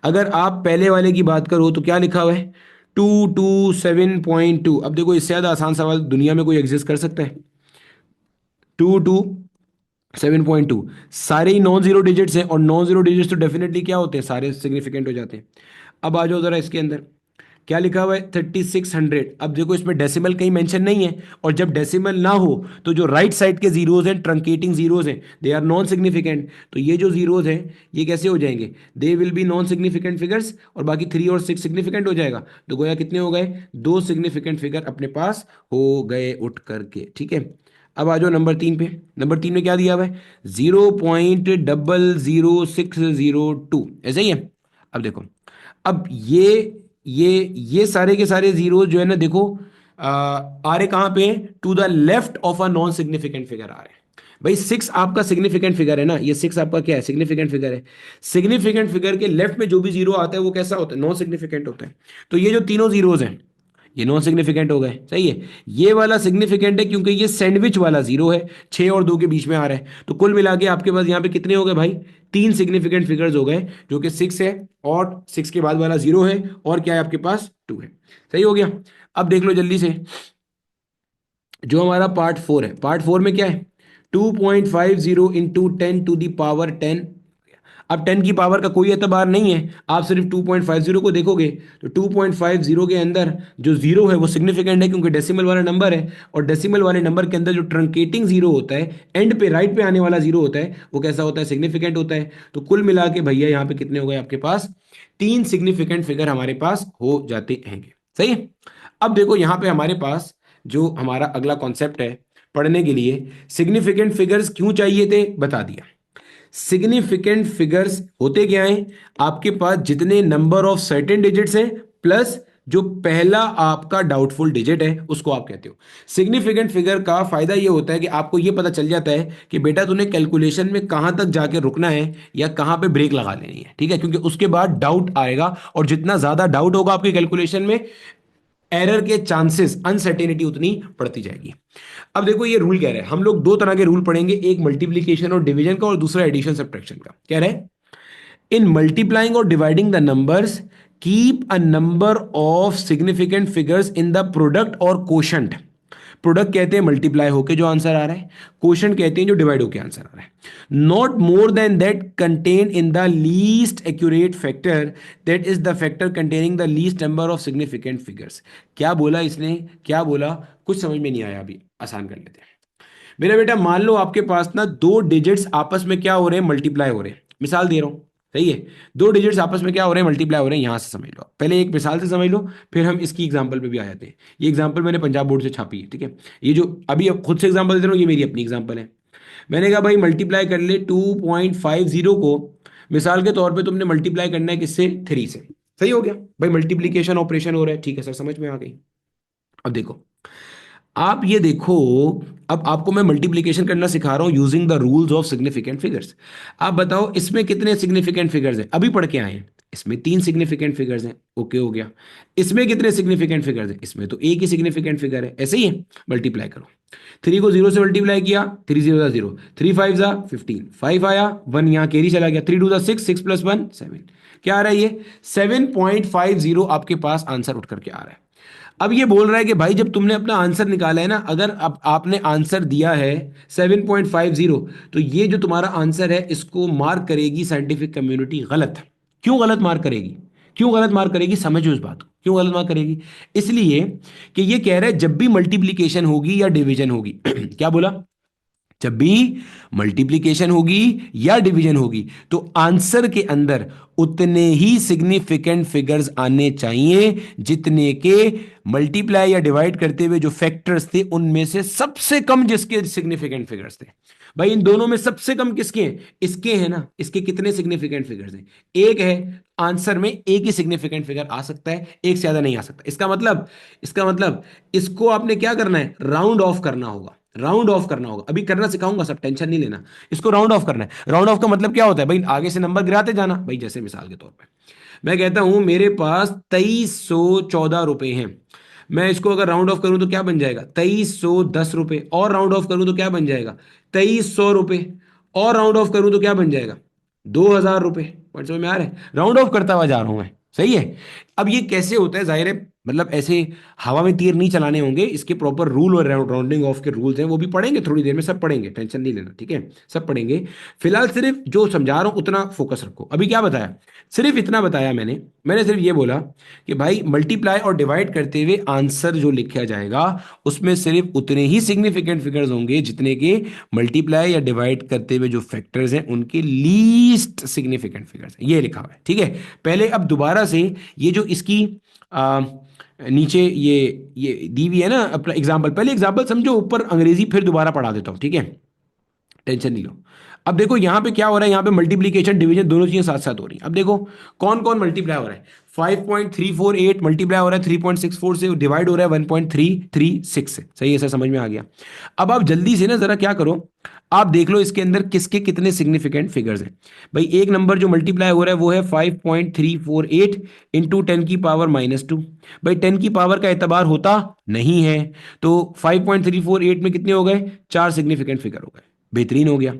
अगर आप पहले वाले की बात करो तो क्या लिखा हुआ है? 227.2। अब देखो, इससे ज्यादा आसान सवाल दुनिया में कोई एग्जिस्ट कर सकता है? 227.2 सारे ही नॉन जीरो डिजिट्स हैं, और नॉन जीरो डिजिट्स तो डेफिनेटली क्या होते हैं? सारे सिग्निफिकेंट हो जाते हैं। अब आ जाओ जरा इसके अंदर, क्या लिखा हुआ है? 3600। अब देखो इसमें डेसिमल कहीं मेंशन नहीं है, और जब डेसिमल ना हो तो जो राइट साइड के जीरोज हैं, ट्रंकेटिंग जीरोज हैं, दे आर नॉन सिग्निफिकेंट। तो ये जो जीरोज हैं ये कैसे हो जाएंगे? They will be non significant figures, और बाकी 3 और 6 सिग्निफिकेंट हो जाएगा। तो गोया कितने हो गए? 2 सिग्निफिकेंट फिगर अपने पास हो गए उठ करके। ठीक है। अब आ जाओ नंबर 3 पे। नंबर 3 में क्या दिया हुआ है? 0.00602, ऐसा ही है। अब देखो, अब ये सारे के सारे जीरो जो है ना, देखो आ रहे कहां पे? To the left of a non significant figure आ रहे हैं। भाई 6 आपका सिग्निफिकेंट फिगर है ना, ये 6 आपका क्या है? सिग्निफिकेंट फिगर है। सिग्निफिकेंट फिगर के लेफ्ट में जो भी जीरो आता है वो कैसा होता है? नॉन सिग्निफिकेंट होता है। तो ये जो तीनों जीरोज हैं ये नॉन सिग्निफिकेंट हो गए, सही है। ये वाला सिग्निफिकेंट है क्योंकि ये सैंडविच वाला जीरो है, 6 और 2 के बीच में आ रहा है। तो कुल मिला के आपके पास यहाँ पे कितने हो गए भाई? 3 सिग्निफिकेंट फिगर्स हो गए, जो कि 6 है, और 6 के बाद वाला जीरो है, और क्या है आपके पास? 2 है। सही हो गया। अब देख लो जल्दी से, जो हमारा पार्ट 4 है, पार्ट 4 में क्या है? 2.50 इंटू 10 टू दी पावर 10। अब 10 की पावर का कोई एतबार नहीं है, आप सिर्फ 2.50 को देखोगे तो 2.50 के अंदर जो जीरो है वो सिग्निफिकेंट है क्योंकि डेसिमल वाला नंबर है, और डेसिमल वाले नंबर के अंदर जो ट्रंकेटिंग जीरो होता है, एंड पे राइट पे आने वाला जीरो होता है, वो कैसा होता है? सिग्निफिकेंट होता है। तो कुल मिला के भैया यहाँ पे कितने हो गए आपके पास? 3 सिग्निफिकेंट फिगर हमारे पास हो जाते हैं। सही है। अब देखो यहाँ पे हमारे पास जो हमारा अगला कॉन्सेप्ट है पढ़ने के लिए, सिग्निफिकेंट फिगर्स क्यों चाहिए थे बता दिया। सिग्निफिकेंट फिगर्स होते क्या हैं? आपके पास जितने नंबर ऑफ सर्टेन डिजिट्स हैं प्लस जो पहला आपका डाउटफुल डिजिट है उसको आप कहते हो। सिग्निफिकेंट फिगर का फायदा ये होता है कि आपको ये पता चल जाता है कि बेटा तूने कैलकुलेशन में कहां तक जाके रुकना है या कहां पे ब्रेक लगा लेनी है। ठीक है, क्योंकि उसके बाद डाउट आएगा, और जितना ज्यादा डाउट होगा आपके कैलकुलेशन में, एरर के चांसेस, अनसर्टेनिटी उतनी बढ़ती जाएगी। अब देखो ये रूल कह रहे हैं, हम लोग दो तरह के रूल पढ़ेंगे, एक मल्टीप्लीकेशन और डिवीजन का, और दूसरा एडिशन सब्ट्रैक्शन का। कह रहे हैं इन मल्टीप्लाइंग और dividing the numbers keep a number of significant figures in the product और कोशंट। प्रोडक्ट कहते हैं मल्टीप्लाई होके जो आंसर आ रहा है, क्वोशंट कहते हैं जो डिवाइड होके आंसर आ रहा है। Not more than that contain in the least accurate factor, that is the factor containing the least number of significant figures. क्या बोला इसने? क्या बोला? कुछ समझ में नहीं आया, अभी आसान कर लेते हैं। मेरा बेटा मान लो आपके पास ना दो डिजिट्स आपस में क्या हो रहे हैं? मल्टीप्लाई हो रहे हैं। मिसाल दे रहा हूं, सही है। दो डिजिट्स आपस में क्या हो रहे हैं? मल्टीप्लाई हो रहे हैं। यहां से समझ लो, पहले एक मिसाल से समझ लो, फिर हम इसकी एग्जांपल पे भी आ जाते हैं। ये एग्जांपल मैंने पंजाब बोर्ड से छापी है, ठीक है। ये जो अभी खुद से एग्जांपल दे रहा हूँ ये मेरी अपनी एग्जांपल है। मैंने कहा भाई मल्टीप्लाई कर ले 2.50 को, मिसाल के तौर पे तुमने मल्टीप्लाई करना है किससे? 3 से। सही हो गया भाई, मल्टीप्लीकेशन ऑपरेशन हो रहा है। ठीक है सर, समझ में आ गई। अब देखो, आप ये देखो, अब आपको मैं मल्टीप्लिकेशन करना सिखा रहा हूं using the rules of significant figures. आप बताओ इसमें कितने सिग्निफिकेंट फिगर्स हैं? अभी पढ़ के आए हैं। इसमें 3 सिग्निफिकेंट फिगर्स हैं, ओके हो गया। इसमें कितने सिग्निफिकेंट फिगर्स हैं? इसमें तो एक ही सिग्निफिकेंट फिगर है, ऐसे ही है। मल्टीप्लाई करो, 3 को 0 से मल्टीप्लाई किया, 3 0 जा 0, 3 5 जा 15, 5 आया, 1 यहाँ कैरी चला गया, 3 2 जा 6, 6 प्लस 1 7। क्या आ रहा है ये? 7.50 आपके पास आंसर उठ करके आ रहा है। अब ये बोल रहा है कि भाई जब तुमने अपना आंसर निकाला है ना, अगर अब आपने आंसर दिया है 7.50, तो ये जो तुम्हारा आंसर है इसको मार्क करेगी साइंटिफिक कम्युनिटी गलत। क्यों गलत मार्क करेगी? क्यों गलत मार्क करेगी, समझो इस बात को, क्यों गलत मार्क करेगी? इसलिए कि ये कह रहा है जब भी मल्टीप्लीकेशन होगी या डिवीजन होगी क्या बोला? जब भी मल्टीप्लिकेशन होगी या डिवीजन होगी तो आंसर के अंदर उतने ही सिग्निफिकेंट फिगर्स आने चाहिए जितने के मल्टीप्लाई या डिवाइड करते हुए जो फैक्टर्स थे उनमें से सबसे कम जिसके सिग्निफिकेंट फिगर्स थे। भाई इन दोनों में सबसे कम किसके हैं? इसके हैं ना। इसके कितने सिग्निफिकेंट फिगर्स हैं? एक है। आंसर में एक ही सिग्निफिकेंट फिगर आ सकता है, एक से ज्यादा नहीं आ सकता। इसका मतलब इसको आपने क्या करना है? राउंड ऑफ करना होगा। राउंड ऑफ करना होगा, अभी करना सिखाऊंगा, सब टेंशन नहीं लेना। इसको राउंड ऑफ करना है। राउंड ऑफ का मतलब क्या होता है भाई? आगे से नंबर गिराते जाना। भाई जैसे मिसाल के तौर पे मैं कहता हूं मेरे पास 2314 रुपए हैं। मैं इसको अगर राउंड ऑफ करूं तो क्या बन जाएगा? 2310 रुपए। और राउंड ऑफ करूं तो क्या बन जाएगा? 2300 रुपए। और राउंड ऑफ करूं तो क्या बन जाएगा? 2000 रुपए। पॉइंट समझ में आ रहा है? राउंड ऑफ करता हुआ जा रहा हूं मैं, सही है। अब ये कैसे होता है? जाहिर है मतलब ऐसे हवा में तीर नहीं चलाने होंगे, इसके प्रॉपर रूल और राउंडिंग ऑफ के रूल्स हैं, वो भी पढ़ेंगे थोड़ी देर में, सब पढ़ेंगे, टेंशन नहीं लेना, ठीक है। सब पढ़ेंगे। फिलहाल सिर्फ जो समझा रहा हूं उतना फोकस रखो। अभी क्या बताया? सिर्फ इतना बताया मैंने सिर्फ ये बोला कि भाई मल्टीप्लाई और डिवाइड करते हुए आंसर जो लिखा जाएगा उसमें सिर्फ उतने ही सिग्निफिकेंट फिगर्स होंगे जितने के मल्टीप्लाई या डिवाइड करते हुए जो फैक्टर्स हैं उनके लीस्ट सिग्निफिकेंट फिगर्स हैं। ये लिखा हुआ है, ठीक है। पहले अब दोबारा से ये जो इसकी आ, नीचे ये दी हुई है ना अपना एग्जाम्पल, पहले एग्जाम्पल समझो, ऊपर अंग्रेजी फिर दोबारा पढ़ा देता हूं, ठीक है। टेंशन नहीं लो। अब देखो यहां पे क्या हो रहा है, यहां पे मल्टीप्लीकेशन डिवीजन दोनों चीजें साथ साथ हो रही हैं। अब देखो कौन कौन मल्टीप्लाई हो रहा है। 5.348 मल्टीप्लाई हो रहा है 3.64 से, डिवाइड हो रहा है 1.336 से। सही, ऐसा समझ में आ गया। अब आप जल्दी से ना जरा क्या करो, आप देख लो इसके अंदर किसके कितने सिग्निफिकेंट फिगर्स हैं। भाई एक नंबर जो मल्टीप्लाई हो रहा है वो है 5.348 इंटू 10⁻²। भाई 10 की पावर का एतबार होता नहीं है, तो 5.348 में कितने हो गए? 4 सिग्निफिकेंट फिगर हो गए। बेहतरीन हो गया।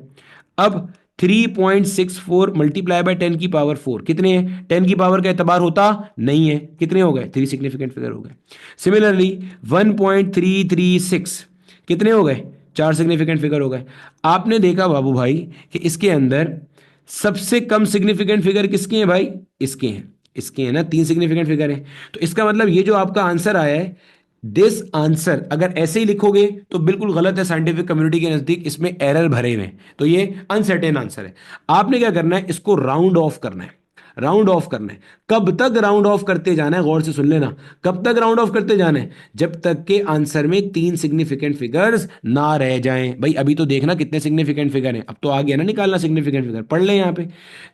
अब 3.64 मल्टीप्लाई बाय 10⁻4 कितने हैं? 10 की पावर का एतबार होता नहीं है, कितने हो गए? 3 सिग्निफिकेंट फिगर हो गए। सिमिलरली 1.336 कितने हो गए? 4 सिग्निफिकेंट फिगर हो गए। आपने देखा बाबू भाई कि इसके अंदर सबसे कम सिग्निफिकेंट फिगर किसके हैं भाई? इसके हैं। इसके हैं ना, 3 सिग्निफिकेंट फिगर है। तो इसका मतलब ये जो आपका आंसर आया है, दिस आंसर अगर ऐसे ही लिखोगे तो बिल्कुल गलत है। साइंटिफिक कम्युनिटी के नजदीक इसमें एरर भरे हुए हैं, तो ये अनसर्टेन आंसर है। आपने क्या करना है? इसको राउंड ऑफ करना है। राउंड ऑफ करना है। कब तक राउंड ऑफ करते जाना है? गौर से सुन लेना। कब तक राउंड ऑफ करते जाना है? जब तक के आंसर में 3 सिग्निफिकेंट फिगर्स ना रह जाएं। भाई अभी तो देखना कितने सिग्निफिकेंट फिगर हैं, अब तो आ गया ना निकालना सिग्निफिकेंट फिगर, पढ़ ले यहां पे।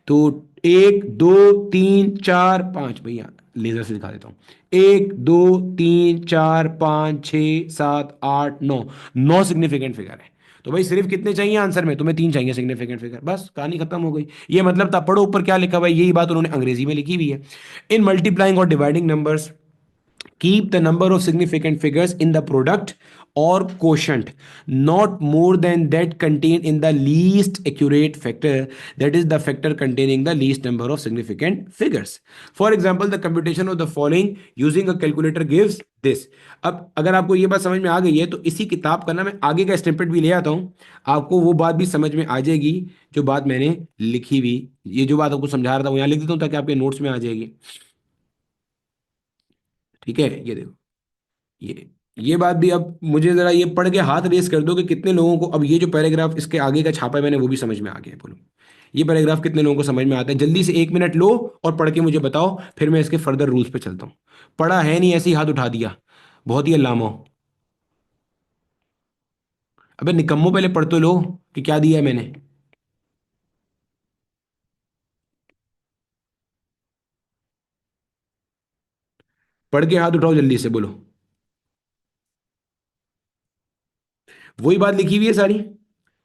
तो 1 2 3 4 5, भैया लेजर से दिखा देता हूं। 1 2 3 4 5 6 7 8 9, 9 सिग्निफिकेंट फिगर है। तो भाई सिर्फ कितने चाहिए आंसर में? तुम्हें 3 चाहिए सिग्निफिकेंट फिगर, बस कहानी खत्म हो गई। ये मतलब था, पढ़ो ऊपर क्या लिखा हुआ है, यही बात उन्होंने अंग्रेजी में लिखी हुई है। इन मल्टीप्लाइंग और dividing numbers, keep the number of significant figures in the product or quotient not more than that contained in the least accurate factor, that is the factor containing the least number of significant figures. For example, the computation of the following using a calculator gives this. अब अगर आपको ये बात समझ में आ गई है तो इसी किताब का ना मैं आगे का स्निपेट भी ले आता हूं, आपको वो बात भी समझ में आ जाएगी जो बात मैंने लिखी हुई। ये जो बात आपको समझा रहा था वो यहां लिख देता हूं ताकि आपके नोट्स में आ जाएगी, ठीक है। ये देखो, ये बात भी अब मुझे जरा ये पढ़ के हाथ रेस कर दो कि कितने लोगों को अब ये जो पैराग्राफ इसके आगे का छापा है मैंने वो भी समझ में आ गया है, बोलो ये पैराग्राफ कितने लोगों को समझ में आता है? जल्दी से 1 मिनट लो और पढ़ के मुझे बताओ, फिर मैं इसके फर्दर रूल्स पे चलता हूँ। पढ़ा है नहीं, ऐसे ही हाथ उठा दिया, बहुत ही अल्लामा हो। अबे निकम्मो पहले पढ़ तो लो कि क्या दिया है मैंने। पढ़ के हाथ उठाओ जल्दी से, बोलो। वही बात लिखी हुई है सारी,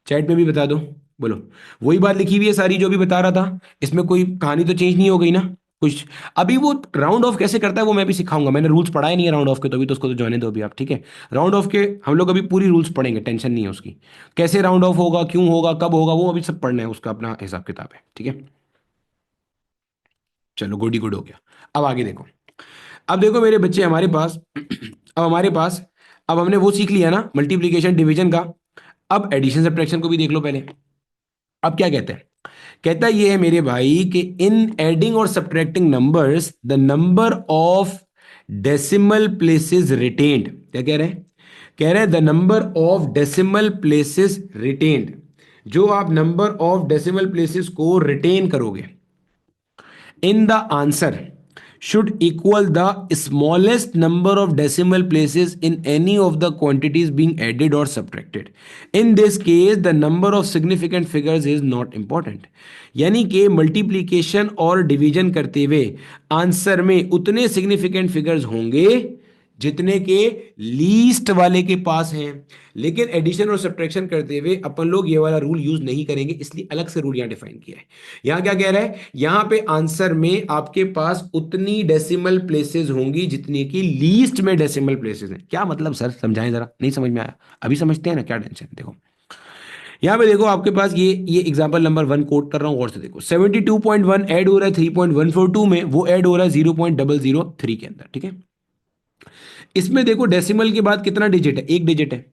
चैट में भी बता दो, बोलो। वही बात लिखी हुई है सारी जो भी बता रहा था, इसमें कोई कहानी तो चेंज नहीं हो गई ना? कुछ। अभी वो राउंड ऑफ कैसे करता है वो मैं भी सिखाऊंगा, मैंने रूल्स पढ़ाए नहीं है राउंड ऑफ के, तो अभी तो उसको तो जाने दो अभी आप, ठीक है। राउंड ऑफ के हम लोग अभी पूरी रूल्स पढ़ेंगे, टेंशन नहीं है उसकी। कैसे राउंड ऑफ होगा, क्यों होगा, कब होगा, वो अभी सब पढ़ना है, उसका अपना हिसाब किताब है, ठीक है। चलो गुड ही गुड हो गया। अब आगे देखो। अब देखो मेरे बच्चे हमारे पास अब हमारे पास, अब हमने वो सीख लिया ना मल्टीप्लीकेशन डिवीजन का। अब एडिशन सब्ट्रैक्शन को भी देख लो पहले। अब क्या कहते हैं, कहता ये है मेरे भाई कि इन एडिंग और subtracting numbers the number of decimal places retained, क्या कह रहे हैं, कह रहे हैं the number of decimal places retained, जो आप नंबर ऑफ डेसिमल प्लेसेस को रिटेन करोगे in the answer should equal the smallest number of decimal places in any of the quantities being added or subtracted. In this case, the number of significant figures is not important. यानी कि मल्टीप्लीकेशन और डिवीजन करते हुए आंसर में उतने सिग्निफिकेंट फिगर्स होंगे जितने के लीस्ट वाले के पास हैं। लेकिन एडिशन और सब्ट्रैक्शन करते हुए अपन लोग ये वाला रूल यूज नहीं करेंगे, इसलिए अलग से रूल यहां डिफाइन किया है। यहां क्या कह रहा है, यहां पे आंसर में आपके पास उतनी डेसिमल प्लेसेस होंगी जितनी की लीस्ट में डेसिमल प्लेसेस हैं। क्या मतलब सर, समझाएं जरा, नहीं समझ में आया, अभी समझते हैं ना, क्या टेंशन। देखो यहां पे देखो आपके पास ये एग्जांपल नंबर 1 कोट कर रहा हूं, और से देखो 72.1 ऐड हो रहा है 3.142 में, वो ऐड हो रहा है 0.003 के अंदर, ठीक है। इसमें देखो डेसिमल के बाद कितना डिजिट है, एक डिजिट है।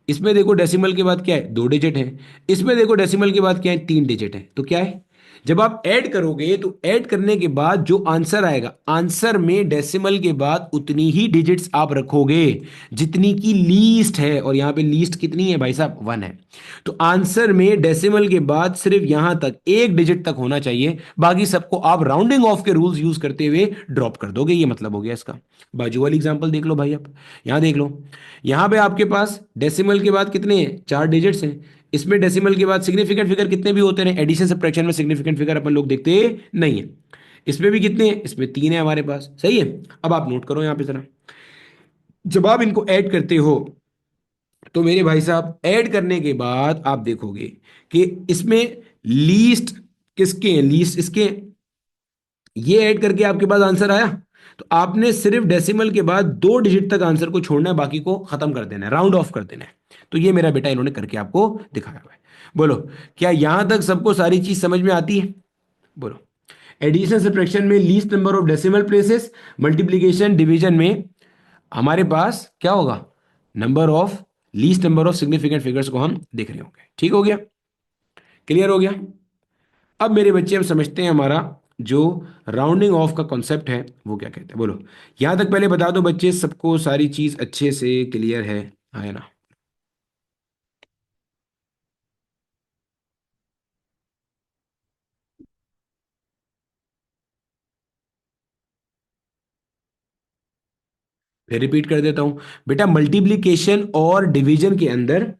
इसमें देखो डेसिमल के बाद क्या है, दो डिजिट है। इसमें देखो डेसिमल के बाद क्या है, तीन डिजिट है। तो क्या है, जब आप ऐड करोगे तो ऐड करने के बाद जो आंसर आएगा, आंसर में डेसिमल के बाद उतनी ही डिजिट्स आप रखोगे जितनी की लीस्ट है, और यहां पे लीस्ट कितनी है भाई साहब, 1 है। तो आंसर में डेसिमल के बाद सिर्फ यहां तक एक डिजिट तक होना चाहिए, बाकी सबको आप राउंडिंग ऑफ के रूल्स यूज करते हुए ड्रॉप कर दोगे, ये मतलब हो गया इसका। बाजू वाली एग्जांपल देख लो भाई, आप यहां देख लो। यहां पे आपके पास डेसिमल के बाद कितने हैं, 4 डिजिट्स हैं। इसमें डेसिमल के बाद सिग्निफिकेंट फिगर कितने भी होते हैं, एडिशन सब्ट्रैक्शन में सिग्निफिकेंट फिगर अपन लोग देखते नहीं है। इसमें भी कितने हैं, इसमें 3 है हमारे पास, सही है। अब आप नोट करो यहां पे जरा, जब आप इनको ऐड करते हो तो मेरे भाई साहब ऐड करने के बाद आप देखोगे कि इसमें लीस्ट किसके हैं, लीस्ट इसके। ये ऐड करके आपके पास आंसर आया, तो आपने सिर्फ डेसिमल के बाद 2 डिजिट तक आंसर को छोड़ना है, बाकी को खत्म कर देना है, राउंड ऑफ कर देना है। तो ये मेरा बेटा इन्होंने करके आपको दिखाया हुआ है। बोलो क्या यहां तक सबको सारी चीज समझ में आती है, बोलो। एडिशन सब्ट्रैक्शन में least number of decimal places, multiplication division में हमारे पास क्या होगा, number of least number of significant figures को हम देख रहे होंगे। ठीक हो गया, क्लियर हो गया। अब मेरे बच्चे हम समझते हैं हमारा जो राउंडिंग ऑफ का कॉन्सेप्ट है वो क्या कहते हैं, बोलो। यहां तक पहले बता दो बच्चे, सबको सारी चीज अच्छे से क्लियर है ना। फिर रिपीट कर देता हूं बेटा, मल्टीप्लीकेशन और डिवीजन के अंदर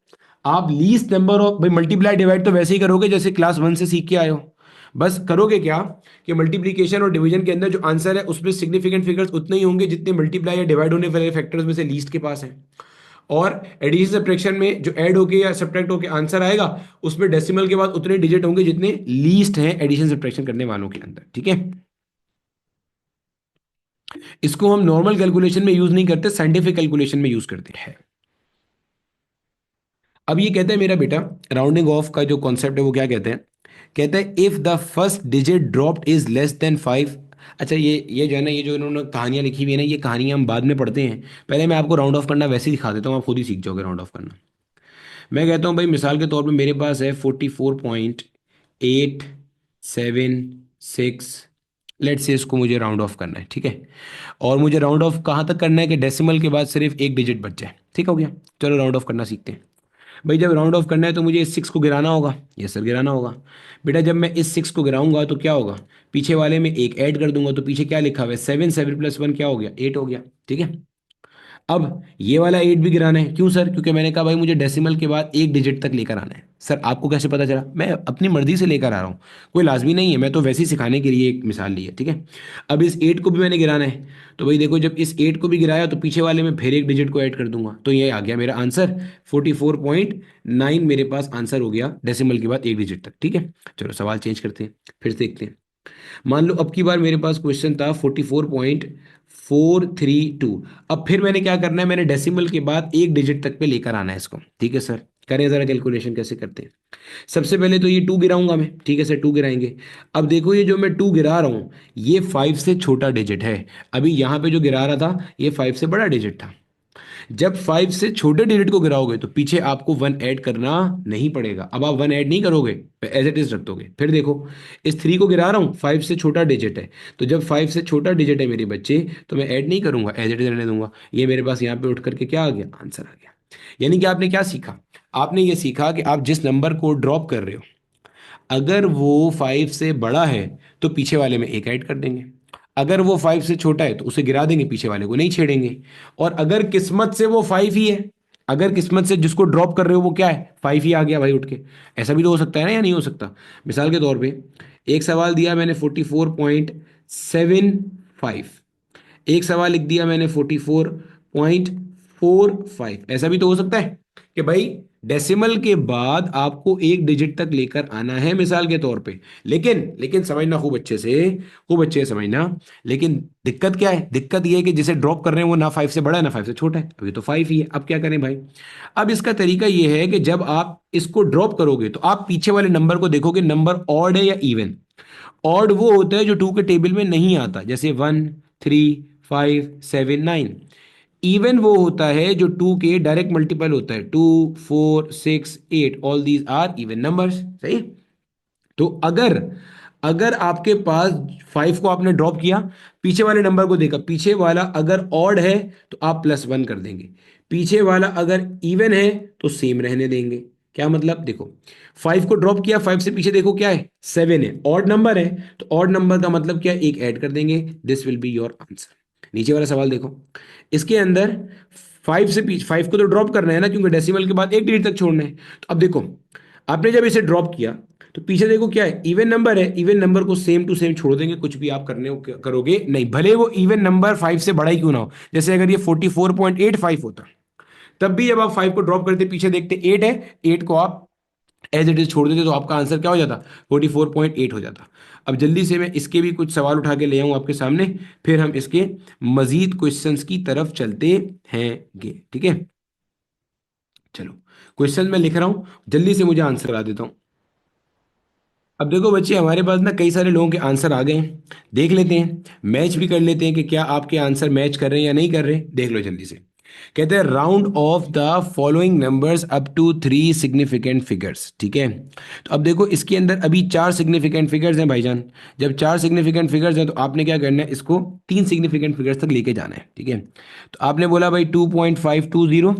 आप लीस्ट नंबर ऑफ, भाई मल्टीप्लाई डिवाइड तो वैसे ही करोगे जैसे क्लास 1 से सीख के आए हो। बस करोगे क्या कि मल्टीप्लीकेशन और डिवीजन के अंदर जो आंसर है उसमें सिग्निफिकेंट फिगर्स उतने ही होंगे जितने मल्टीप्लाई या डिवाइड होने वाले फैक्टर्स में से लीस्ट के पास है। और एडिशन सब्ट्रैक्शन में जो ऐड होके या सब्ट्रैक्ट होके आंसर आएगा, उसमें डेसिमल के बाद उतने डिजिट होंगे जितने लीस्ट हैं एडिशन सब्ट्रैक्शन करने वालों के अंदर, ठीक है। इसको हम नॉर्मल कैलकुलेशन में यूज नहीं करते, साइंटिफिक कैलकुलेशन में यूज करते हैं। अब ये कहते हैं मेरा बेटा, राउंडिंग ऑफ का जो कॉन्सेप्ट है वो क्या कहते हैं, कहते हैं if the first digit dropped is less than 5। अच्छा ये जो है ना, ये जो इन्होंने कहानियां लिखी हुई है ना, ये कहानियां हम बाद में पढ़ते हैं। पहले मैं आपको राउंड ऑफ करना वैसे ही दिखा देता हूँ, आप खुद ही सीख जाओगे राउंड ऑफ करना। मैं कहता हूँ भाई मिसाल के तौर पे मेरे पास है 44.876, लेट से इसको मुझे राउंड ऑफ करना है, ठीक है। और मुझे राउंड ऑफ कहाँ तक करना है कि डेसिमल के बाद सिर्फ एक डिजिट बच जाए, ठीक हो गया। चलो राउंड ऑफ करना सीखते हैं। भाई जब राउंड ऑफ करना है तो मुझे इस 6 को गिराना होगा, ये सर गिराना होगा। बेटा जब मैं इस 6 को गिराऊंगा तो क्या होगा, पीछे वाले में एक ऐड कर दूंगा, तो पीछे क्या लिखा हुआ है, 7, 7 + 1 क्या हो गया, 8 हो गया, ठीक है। अब ये वाला 8 भी गिराना है, क्यों सर, क्योंकि मैंने कहा भाई मुझे डेसिमल के बाद एक डिजिट तक लेकर आना है। सर आपको कैसे पता चला, मैं अपनी मर्जी से लेकर आ रहा हूँ, कोई लाजमी नहीं है, मैं तो वैसे ही सिखाने के लिए एक मिसाल ली है, ठीक है। अब इस 8 को भी मैंने गिराना है, तो भाई देखो जब इस 8 को भी गिराया तो पीछे वाले में फिर एक डिजिट को ऐड कर दूंगा, तो ये आ गया मेरा आंसर 44.9, मेरे पास आंसर हो गया डेसिमल के बाद एक डिजिट तक, ठीक है। चलो सवाल चेंज करते हैं, फिर से देखते हैं। मान लो अब की बार मेरे पास क्वेश्चन था 44.432। अब फिर मैंने क्या करना है, मैंने डेसिमल के बाद एक डिजिट तक पे लेकर आना है इसको। ठीक है सर, करें जरा कैलकुलेशन कैसे करते हैं। सबसे पहले तो ये 2 गिराऊंगा मैं, ठीक है सर, 2 गिराएंगे। अब देखो ये जो मैं 2 गिरा रहा हूं, ये 5 से छोटा डिजिट है। अभी यहां पे जो गिरा रहा था ये 5 से बड़ा डिजिट था। जब 5 से छोटे डिजिट को गिराओगे तो पीछे आपको 1 ऐड करना नहीं पड़ेगा। अब आप 1 ऐड नहीं करोगे, एज इट इज रख दोगे। फिर देखो, इस 3 को गिरा रहा हूं, 5 से छोटा डिजिट है। तो जब 5 से छोटा डिजिट है मेरे बच्चे, तो मैं ऐड नहीं करूंगा, एज इट इज रहने दूंगा। ये मेरे पास यहाँ पे उठ करके क्या आ गया, आंसर आ गया। यानी कि आपने क्या सीखा, आपने ये सीखा कि आप जिस नंबर को ड्रॉप कर रहे हो, अगर वो 5 से बड़ा है तो पीछे वाले में एक ऐड कर देंगे। अगर वो 5 से छोटा है तो उसे गिरा देंगे, पीछे वाले को नहीं छेड़ेंगे। और अगर किस्मत से वो 5 ही है, अगर किस्मत से जिसको ड्रॉप कर रहे हो वो क्या है, 5 ही आ गया भाई उठ के, ऐसा भी तो हो सकता है ना, या नहीं हो सकता। मिसाल के तौर पे एक सवाल दिया मैंने 44.75, एक सवाल लिख दिया मैंने 44.45, ऐसा भी तो हो सकता है कि भाई डेसिमल के बाद आपको एक डिजिट तक लेकर आना है, मिसाल के तौर पे। लेकिन लेकिन समझना खूब अच्छे से, खूब अच्छे से समझना। लेकिन दिक्कत क्या है, दिक्कत ये है कि जिसे ड्रॉप कर रहे हैं वो ना 5 से बड़ा है ना 5 से छोटा है, अभी तो 5 ही है। अब क्या करें भाई, अब इसका तरीका ये है कि जब आप इसको ड्रॉप करोगे तो आप पीछे वाले नंबर को देखोगे, नंबर ऑड है या इवन। ऑड वो होता है जो 2 के टेबल में नहीं आता, जैसे 1, 3, 5, 7, 9। इवन वो होता है जो 2 के डायरेक्ट मल्टीपल होता है, 2, 4, 6, 8, all these are even numbers. सही। तो अगर अगर आपके पास 5 को आपने ड्रॉप किया, पीछे वाले नंबर को देखा, पीछे वाला अगर ऑड है तो आप +1 कर देंगे, पीछे वाला अगर इवन है तो सेम रहने देंगे। क्या मतलब, देखो 5 को ड्रॉप किया, 5 से पीछे देखो क्या है, 7 है, ऑड नंबर है। तो ऑड नंबर का मतलब क्या है, एक ऐड कर देंगे, this will be your answer. नीचे वाला सवाल देखो, इसके अंदर 5 से पीछे, 5 को तो ड्रॉप करना है ना, क्योंकि डेसिमल के बाद एक डिजिट तक छोड़ना है। तो अब देखो, आपने जब इसे ड्रॉप किया तो पीछे देखो क्या है, इवन नंबर है, इवन नंबर को सेम टू सेम छोड़ देंगे, कुछ भी आप करोगे नहीं, भले वो इवन नंबर 5 से बड़ा ही क्यों ना हो। जैसे अगर ये 44.85 होता, तब भी जब आप 5 को ड्रॉप करते पीछे देखते 8 है, 8 को आप एज इट इज छोड़ देते तो आपका आंसर क्या हो जाता, 44.8 हो जाता। अब जल्दी से मैं इसके भी कुछ सवाल उठा के ले आऊं आपके सामने, फिर हम इसके मजीद क्वेश्चंस की तरफ चलते हैंगे। ठीक है, चलो क्वेश्चन मैं लिख रहा हूं, जल्दी से मुझे आंसर आ देता हूं। अब देखो बच्चे, हमारे पास ना कई सारे लोगों के आंसर आ गए हैं, देख लेते हैं, मैच भी कर लेते हैं कि क्या आपके आंसर मैच कर रहे हैं या नहीं कर रहे। देख लो जल्दी से। कहते हैं round off the following numbers up to 3 significant figures. ठीक है, तो अब देखो इसके अंदर अभी 4 सिग्निफिकेंट फिगर्स हैं भाईजान। जब 4 सिग्निफिकेंट फिगर्स हैं तो आपने क्या करना है, इसको 3 सिग्निफिकेंट फिगर्स तक लेके जाना है। ठीक है, तो आपने बोला भाई 2.520,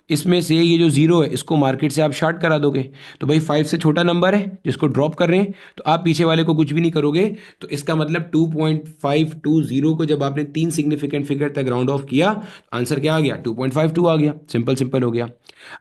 इसमें से ये जो जीरो है इसको मार्केट से आप शार्ट करा दोगे। तो भाई 5 से छोटा नंबर है जिसको ड्रॉप कर रहे हैं, तो आप पीछे वाले को कुछ भी नहीं करोगे। तो इसका मतलब 2.520 को जब आपने 3 सिग्निफिकेंट फिगर तक राउंड ऑफ किया, आंसर क्या आ गया, 2.52 आ गया। सिंपल सिंपल हो गया।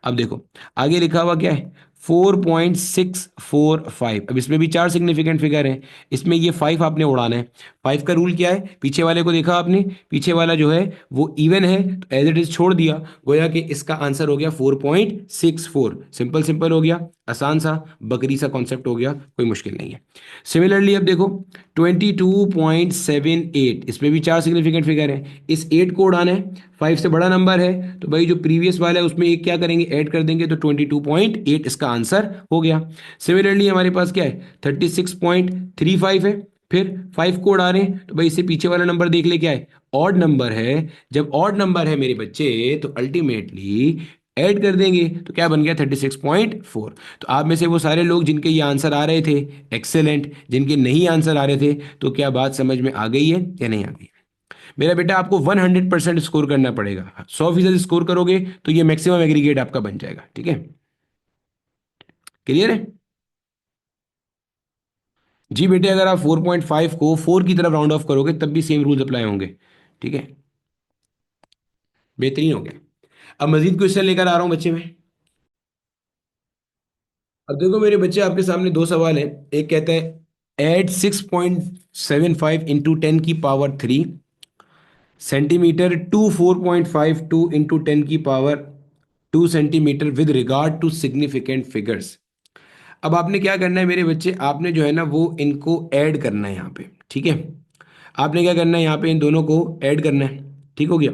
अब देखो आगे लिखा हुआ क्या है, 4.645। अब इसमें भी 4 सिग्निफिकेंट फिगर हैं, इसमें ये 5 आपने उड़ाना है। 5 का रूल क्या है, पीछे वाले को देखा आपने, पीछे वाला जो है वो इवन है तो एज इट इज छोड़ दिया, गोया कि इसका आंसर हो गया 4.64। सिंपल सिंपल हो गया, आसान सा बकरी सा कॉन्सेप्ट हो गया, कोई मुश्किल नहीं है। सिमिलरली अब देखो 22.78, इसमें भी 4 सिग्निफिकेंट फिगर है, इस 8 को उड़ाना है, 5 से बड़ा नंबर है तो भाई जो प्रीवियस वाला है उसमें एक क्या करेंगे, ऐड कर देंगे, तो 22.8 इसका आंसर हो गया। सिमिलरली हमारे पास क्या है, 36.35 है, फिर 5 को उड़ा रहे हैं तो भाई इससे पीछे वाला नंबर देख ले क्या है, ऑड नंबर है। जब ऑड नंबर है मेरे बच्चे तो अल्टीमेटली ऐड कर देंगे, तो क्या बन गया, 36.4। तो आप में से वो सारे लोग जिनके ये आंसर आ रहे थे, एक्सेलेंट, जिनके नहीं आंसर आ रहे थे, तो क्या बात समझ में आ गई है या नहीं आ गई। मेरा बेटा आपको 100% स्कोर करना पड़ेगा, 100% स्कोर करोगे तो ये मैक्सिमम एग्रीगेट आपका बन जाएगा। ठीक है, क्लियर है। जी बेटे, अगर आप 4.5 को 4 की तरफ राउंड ऑफ करोगे तब भी सेम रूल्स अप्लाई होंगे। ठीक है, बेहतरीन हो गया। अब मजीद क्वेश्चन लेकर आ रहा हूं बच्चे में। अब देखो मेरे बच्चे, आपके सामने 2 सवाल हैं। एक कहता है एड 6.75 इंटू 10 की पावर 3 सेंटीमीटर टू 4.52 इंटू 10 की power 2 centimetre with regard to significant figures. अब आपने क्या करना है मेरे बच्चे, आपने जो है ना वो इनको ऐड करना है यहाँ पे, ठीक है। आपने क्या करना है यहाँ पे, इन दोनों को ऐड करना है, ठीक हो गया।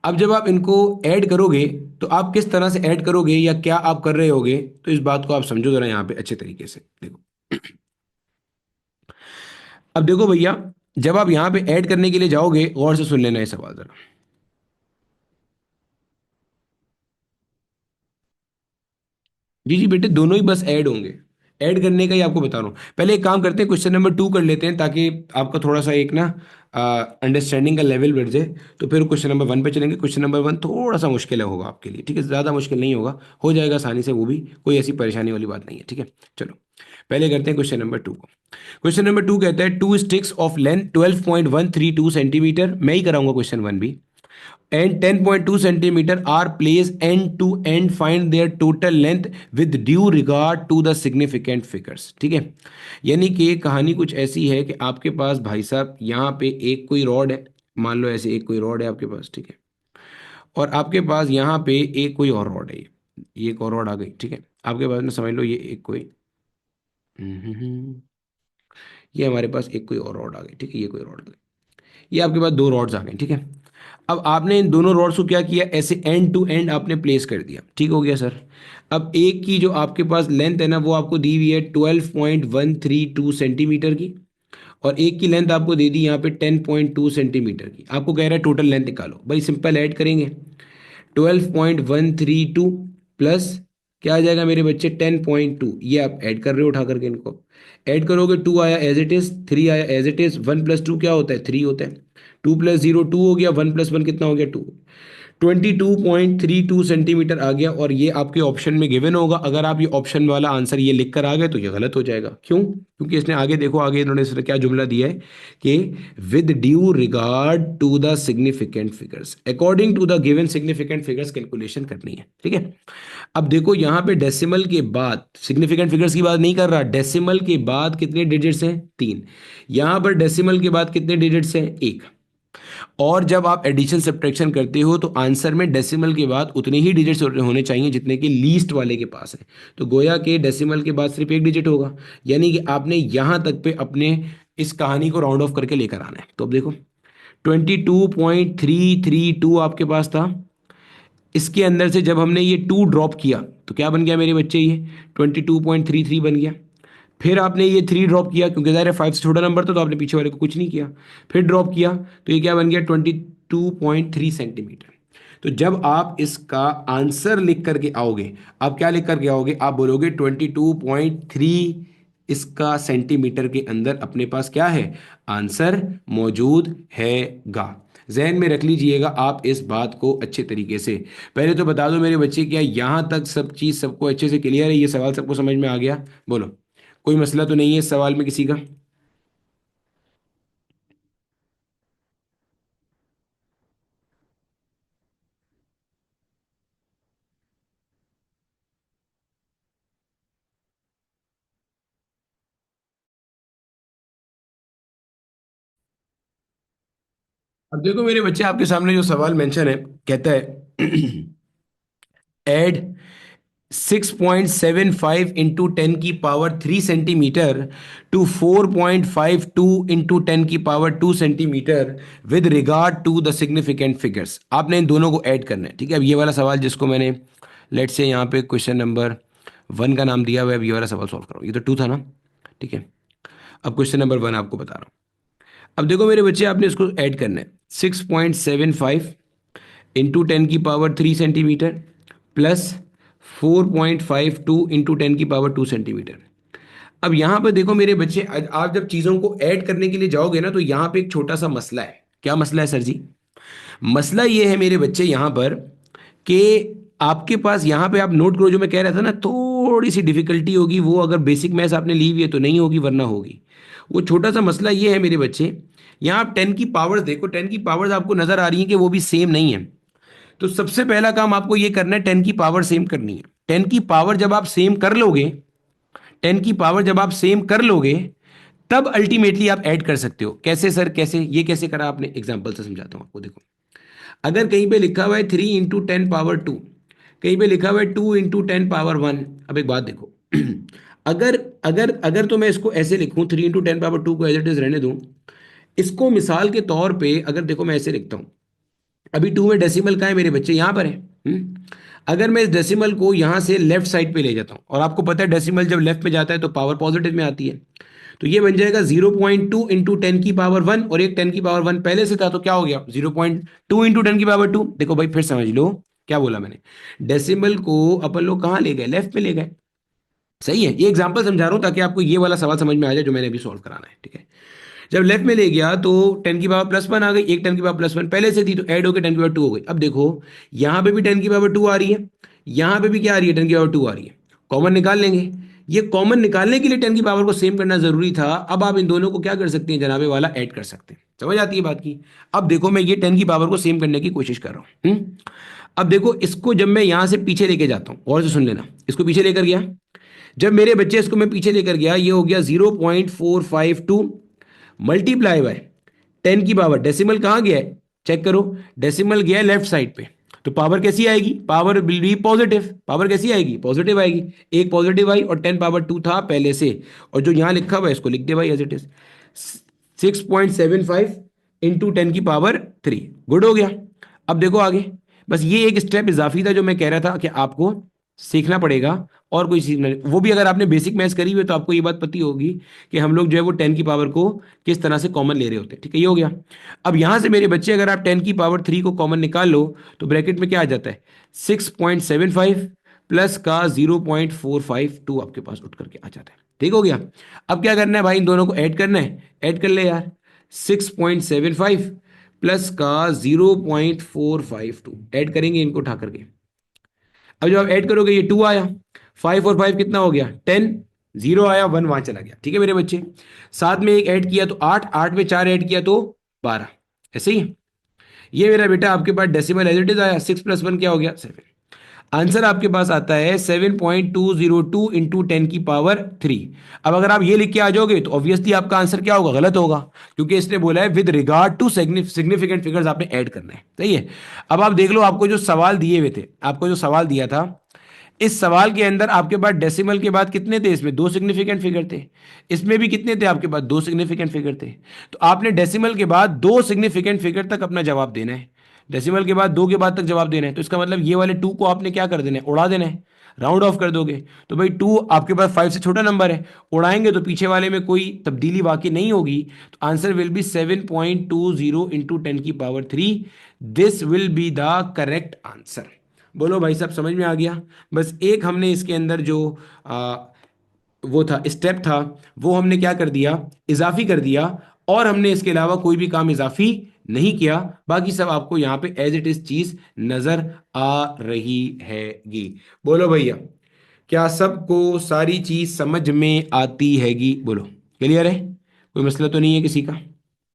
अब जब आप इनको ऐड करोगे तो आप किस तरह से ऐड करोगे या क्या आप कर रहे होगे, तो इस बात को आप समझो जरा यहाँ पे अच्छे तरीके से देखो। अब देखो भैया, जब आप यहाँ पे ऐड करने के लिए जाओगे, गौर से सुन लेना ये सवाल जरा। जी जी बेटे, दोनों ही बस ऐड होंगे। ऐड करने का ही आपको बता रहा हूँ। पहले एक काम करते हैं, क्वेश्चन नंबर 2 कर लेते हैं, ताकि आपका थोड़ा सा एक ना अंडरस्टैंडिंग का लेवल बढ़ जाए। तो फिर क्वेश्चन नंबर 1 पे चलेंगे। क्वेश्चन नंबर 1 थोड़ा सा मुश्किल है होगा आपके लिए, ठीक है, ज़्यादा मुश्किल नहीं होगा, हो जाएगा आसानी से, वो भी कोई ऐसी परेशानी वाली बात नहीं है, ठीक है। चलो पहले करते हैं क्वेश्चन नंबर 2 को। क्वेश्चन नंबर 2 कहता है, two sticks of length 12.132 centimetre, मैं ही कराऊंगा क्वेश्चन 1 भी, and 10.2 centimeter are placed end to end, find their total length with due regard to the significant figures, ठीक है। यानी कि कहानी कुछ ऐसी है कि आपके पास भाई साहब यहाँ पे एक कोई रॉड है, मान लो ऐसे एक कोई रॉड है आपके पास, ठीक है। और आपके पास यहाँ पे एक कोई और रॉड है, ये एक और रॉड आ गई, ठीक है। आपके पास में समझ लो ये एक कोई ये हमारे पास एक कोई और रॉड आ गई, ठीक है, ये कोई रॉड आ गई, ये आपके पास दो रॉड्स आ गए, ठीक है। अब आपने इन दोनों रॉड्स को क्या किया, ऐसे एंड टू एंड आपने प्लेस कर दिया, ठीक हो गया सर। अब एक की जो आपके पास लेंथ है ना, वो आपको दी हुई है 12.132 सेंटीमीटर की, और एक की लेंथ आपको दे दी यहाँ पे 10.2 सेंटीमीटर की। आपको कह रहा है टोटल लेंथ निकालो, भाई सिंपल ऐड करेंगे। 12.132 प्लस क्या आ जाएगा मेरे बच्चे, 10.2, ये आप ऐड कर रहे हो उठा करके इनको। ऐड करोगे, 2 आया एज इट इज, 3 आया एज इट इज, 1 + 2 क्या होता है, 3 होता है। 2 + 0 2 हो गया, 1 + 1 कितना हो गया, 2। 22.32 सेंटीमीटर आ गया, और ये आपके ऑप्शन में गिवन होगा। अगर आप ये ऑप्शन वाला आंसर ये लिख कर आ गए तो ये गलत हो जाएगा। क्यों? क्योंकि इसने आगे देखो, आगे इन्होंने इसने क्या जुमला दिया है कि with due regard to the significant figures, according to the given significant figures calculation करनी है, ठीक है। अब देखो यहाँ पे डेसिमल के बाद, सिग्निफिकेंट फिगर्स की बात नहीं कर रहा, डेसिमल के बाद कितने डिजिट्स हैं, 3। यहाँ पर डेसिमल के बाद कितने डिजिट्स हैं, 1। और जब आप एडिशन सब्ट्रैक्शन करते हो तो आंसर में डेसिमल के बाद उतने ही डिजिट्स होने चाहिए जितने कि लीस्ट वाले के पास है। तो गोया के डेसिमल के बाद सिर्फ एक डिजिट होगा, यानी कि आपने यहां तक पे अपने इस कहानी को राउंड ऑफ करके लेकर आना है। तो अब देखो 22.332 आपके पास था, इसके अंदर से जब हमने ये 2 ड्रॉप किया तो क्या बन गया मेरे बच्चे, ये 22.33 बन गया। फिर आपने ये 3 ड्रॉप किया, क्योंकि ज़ाहिर है 5 से छोटा नंबर था तो आपने पीछे वाले को कुछ नहीं किया। फिर ड्रॉप किया तो ये क्या बन गया, 22.3 सेंटीमीटर। तो जब आप इसका आंसर लिख करके आओगे, आप क्या लिख करके आओगे, आप बोलोगे 22.3 इसका सेंटीमीटर के अंदर अपने पास क्या है, आंसर मौजूद है गा। जहन में रख लीजिएगा आप इस बात को अच्छे तरीके से। पहले तो बता दो मेरे बच्चे, क्या यहाँ तक सब चीज़ सबको अच्छे से क्लियर है, ये सवाल सबको समझ में आ गया, बोलो। कोई मसला तो नहीं है इस सवाल में किसी का? अब देखो मेरे बच्चे, आपके सामने जो सवाल मेंशन है, कहता है add 6.75 × 10⁻³ to 4.52 × 10⁻² with regard to the significant figures. आपने इन दोनों को ऐड करना है, ठीक है। अब ये वाला सवाल जिसको मैंने लेट से यहाँ पे क्वेश्चन नंबर 1 का नाम दिया हुआ है, अब ये वाला सवाल सॉल्व करो। ये तो 2 था ना, ठीक है। अब क्वेश्चन नंबर 1 आपको बता रहा हूँ। अब देखो मेरे बच्चे, आपने इसको ऐड करना है, 6.75 × 10⁻³ सेंटीमीटर प्लस 4.52 × 10⁻² सेंटीमीटर। अब यहाँ पर देखो मेरे बच्चे, आप जब चीज़ों को ऐड करने के लिए जाओगे ना, तो यहाँ पे एक छोटा सा मसला है। क्या मसला है सर जी? मसला ये है मेरे बच्चे यहाँ पर कि आपके पास यहाँ पे, आप नोट करो जो मैं कह रहा था ना, थोड़ी सी डिफिकल्टी होगी वो, अगर बेसिक मैथ्स आपने ली हुई है तो नहीं होगी, वरना होगी। वो छोटा सा मसला ये है मेरे बच्चे, यहाँ आप 10 की पावर्स देखो, 10 की पावर्स आपको नजर आ रही है कि वो भी सेम नहीं है। तो सबसे पहला काम आपको ये करना है, 10 की पावर सेम करनी है। 10 की पावर जब आप सेम कर लोगे, 10 की पावर जब आप सेम कर लोगे, तब अल्टीमेटली आप ऐड कर सकते हो। कैसे सर, कैसे, ये कैसे करा आपने, एग्जांपल से समझाता हूं आपको। देखो, अगर कहीं पे लिखा हुआ है 3 × 10⁻², कहीं पे लिखा हुआ है 2 × 10⁻⁻1। अब एक बात देखो अगर अगर अगर तो मैं इसको ऐसे लिखूं, 3 × 10⁻² को एज इट इज रहने दूं। इसको मिसाल के तौर पे अगर देखो मैं ऐसे लिखता हूं, अभी 2 में डेसिमल कहाँ है मेरे बच्चे, यहाँ पर है। अगर मैं इस डेसिमल को यहाँ से लेफ्ट साइड पे ले जाता हूँ, और आपको पता है डेसिमल जब लेफ्ट में जाता है तो पावर पॉजिटिव में आती है, तो ये बन जाएगा 0.2 इंटू 10⁻1, और एक 10⁻1 पहले से था तो क्या हो गया 0.2 इंटू 10⁻2। देखो भाई फिर समझ लो क्या बोला मैंने, डेसिमल को अपन लोग कहाँ ले गए, लेफ्ट में ले गए। सही है, ये एग्जांपल समझा रहा हूँ ताकि आपको ये वाला सवाल समझ में आ जाए जो मैंने अभी सॉल्व कराना है, ठीक है। जब लेफ्ट में ले गया तो 10⁻+1 आ गई, एक 10⁻+1 पहले से थी तो ऐड होकर 10⁻2 हो गई। अब देखो यहां पे भी 10⁻2 आ रही है, यहां पे भी क्या आ रही है 10⁻2 आ रही है, कॉमन निकाल लेंगे। ये कॉमन निकालने के लिए 10 की पावर को सेम करना जरूरी था। अब आप इन दोनों को क्या कर सकते हैं जनाबे वाला, ऐड कर सकते हैं। समझ आती है बात की। अब देखो मैं ये 10 की पावर को सेम करने की कोशिश कर रहा हूं। अब देखो इसको जब मैं यहां से पीछे लेके जाता हूं, और से सुन लेना, इसको पीछे लेकर गया, जब मेरे बच्चे इसको मैं पीछे लेकर गया, ये हो गया 0.452 मल्टीप्लाई बाय 10 की पावर, डेसिमल कहाँ गया है चेक करो, डेसिमल गया है लेफ्ट साइड पे, तो पावर कैसी आएगी, power will be positive, power कैसी आएगी पॉजिटिव आएगी। एक पॉजिटिव आई और 10⁻2 था पहले से, और जो यहां लिखा हुआ है इसको लिख दे भाई as it is, 6.75 into 10⁻3। Good हो गया। अब देखो आगे, बस ये एक स्टेप इजाफी था जो मैं कह रहा था कि आपको सीखना पड़ेगा, और कोई सीखना नहीं। वो भी अगर आपने बेसिक मैथ्स करी हुई है तो आपको ये बात पती होगी कि हम लोग जो है वो 10 की पावर को किस तरह से कॉमन ले रहे होते हैं, ठीक है। ये हो गया। अब यहां से मेरे बच्चे अगर आप 10⁻3 को कॉमन निकाल लो तो ब्रैकेट में क्या आ जाता है, 6.75 प्लस का 0.452 आपके पास उठ करके आ जाता है। ठीक हो गया। अब क्या करना है भाई, इन दोनों को ऐड करना है, ऐड कर ले यार, 6.75 प्लस का 0.452 ऐड करेंगे इनको उठा करके। अब जब आप ऐड करोगे ये 2 आया, 5 और 5 कितना हो गया 10, 0 आया 1 वहां चला गया, ठीक है मेरे बच्चे। साथ में एक ऐड किया तो 8, 8 में 4 ऐड किया तो 12, ऐसे ही। ये मेरा बेटा आपके पास डेसिमल एज इट इज आया, 6+1 क्या हो गया 7। आंसर आपके पास आता है 7.202 इंटू 10⁻3। अब अगर आप ये लिख के आ जाओगे तो ऑब्वियसली आपका आंसर क्या होगा, गलत होगा, क्योंकि इसने बोला है with regard to significant figures आपने ऐड करना है। सही है। अब आप देख लो, आपको जो सवाल दिए हुए थे, आपको जो सवाल दिया था, इस सवाल के अंदर आपके पास डेसिमल के बाद कितने थे, इसमें 2 सिग्निफिकेंट फिगर थे, इसमें भी कितने थे आपके पास 2 सिग्निफिकेंट फिगर थे। तो आपने डेसिमल के बाद 2 सिग्निफिकेंट फिगर तक अपना जवाब देना है, डेसिमल के बाद 2 के बाद तक जवाब देना है। तो इसका मतलब ये वाले 2 को आपने क्या कर देना है, उड़ा देना है, राउंड ऑफ कर दोगे। तो भाई 2 आपके पास 5 से छोटा नंबर है, उड़ाएंगे तो पीछे वाले में कोई तब्दीली वाकई नहीं होगी, तो answer will be 7.20 into 10⁻3। This will be the correct answer. बोलो भाई साहब समझ में आ गया। बस एक हमने इसके अंदर जो आ, वो था स्टेप था, वो हमने क्या कर दिया, इजाफी कर दिया, और हमने इसके अलावा कोई भी काम इजाफी नहीं किया। बाकी सब आपको यहाँ पे एज इट इज चीज नजर आ रही हैगी। बोलो भैया, क्या सबको सारी चीज समझ में आती हैगी, बोलो क्लियर है, कोई मसला तो नहीं है किसी का।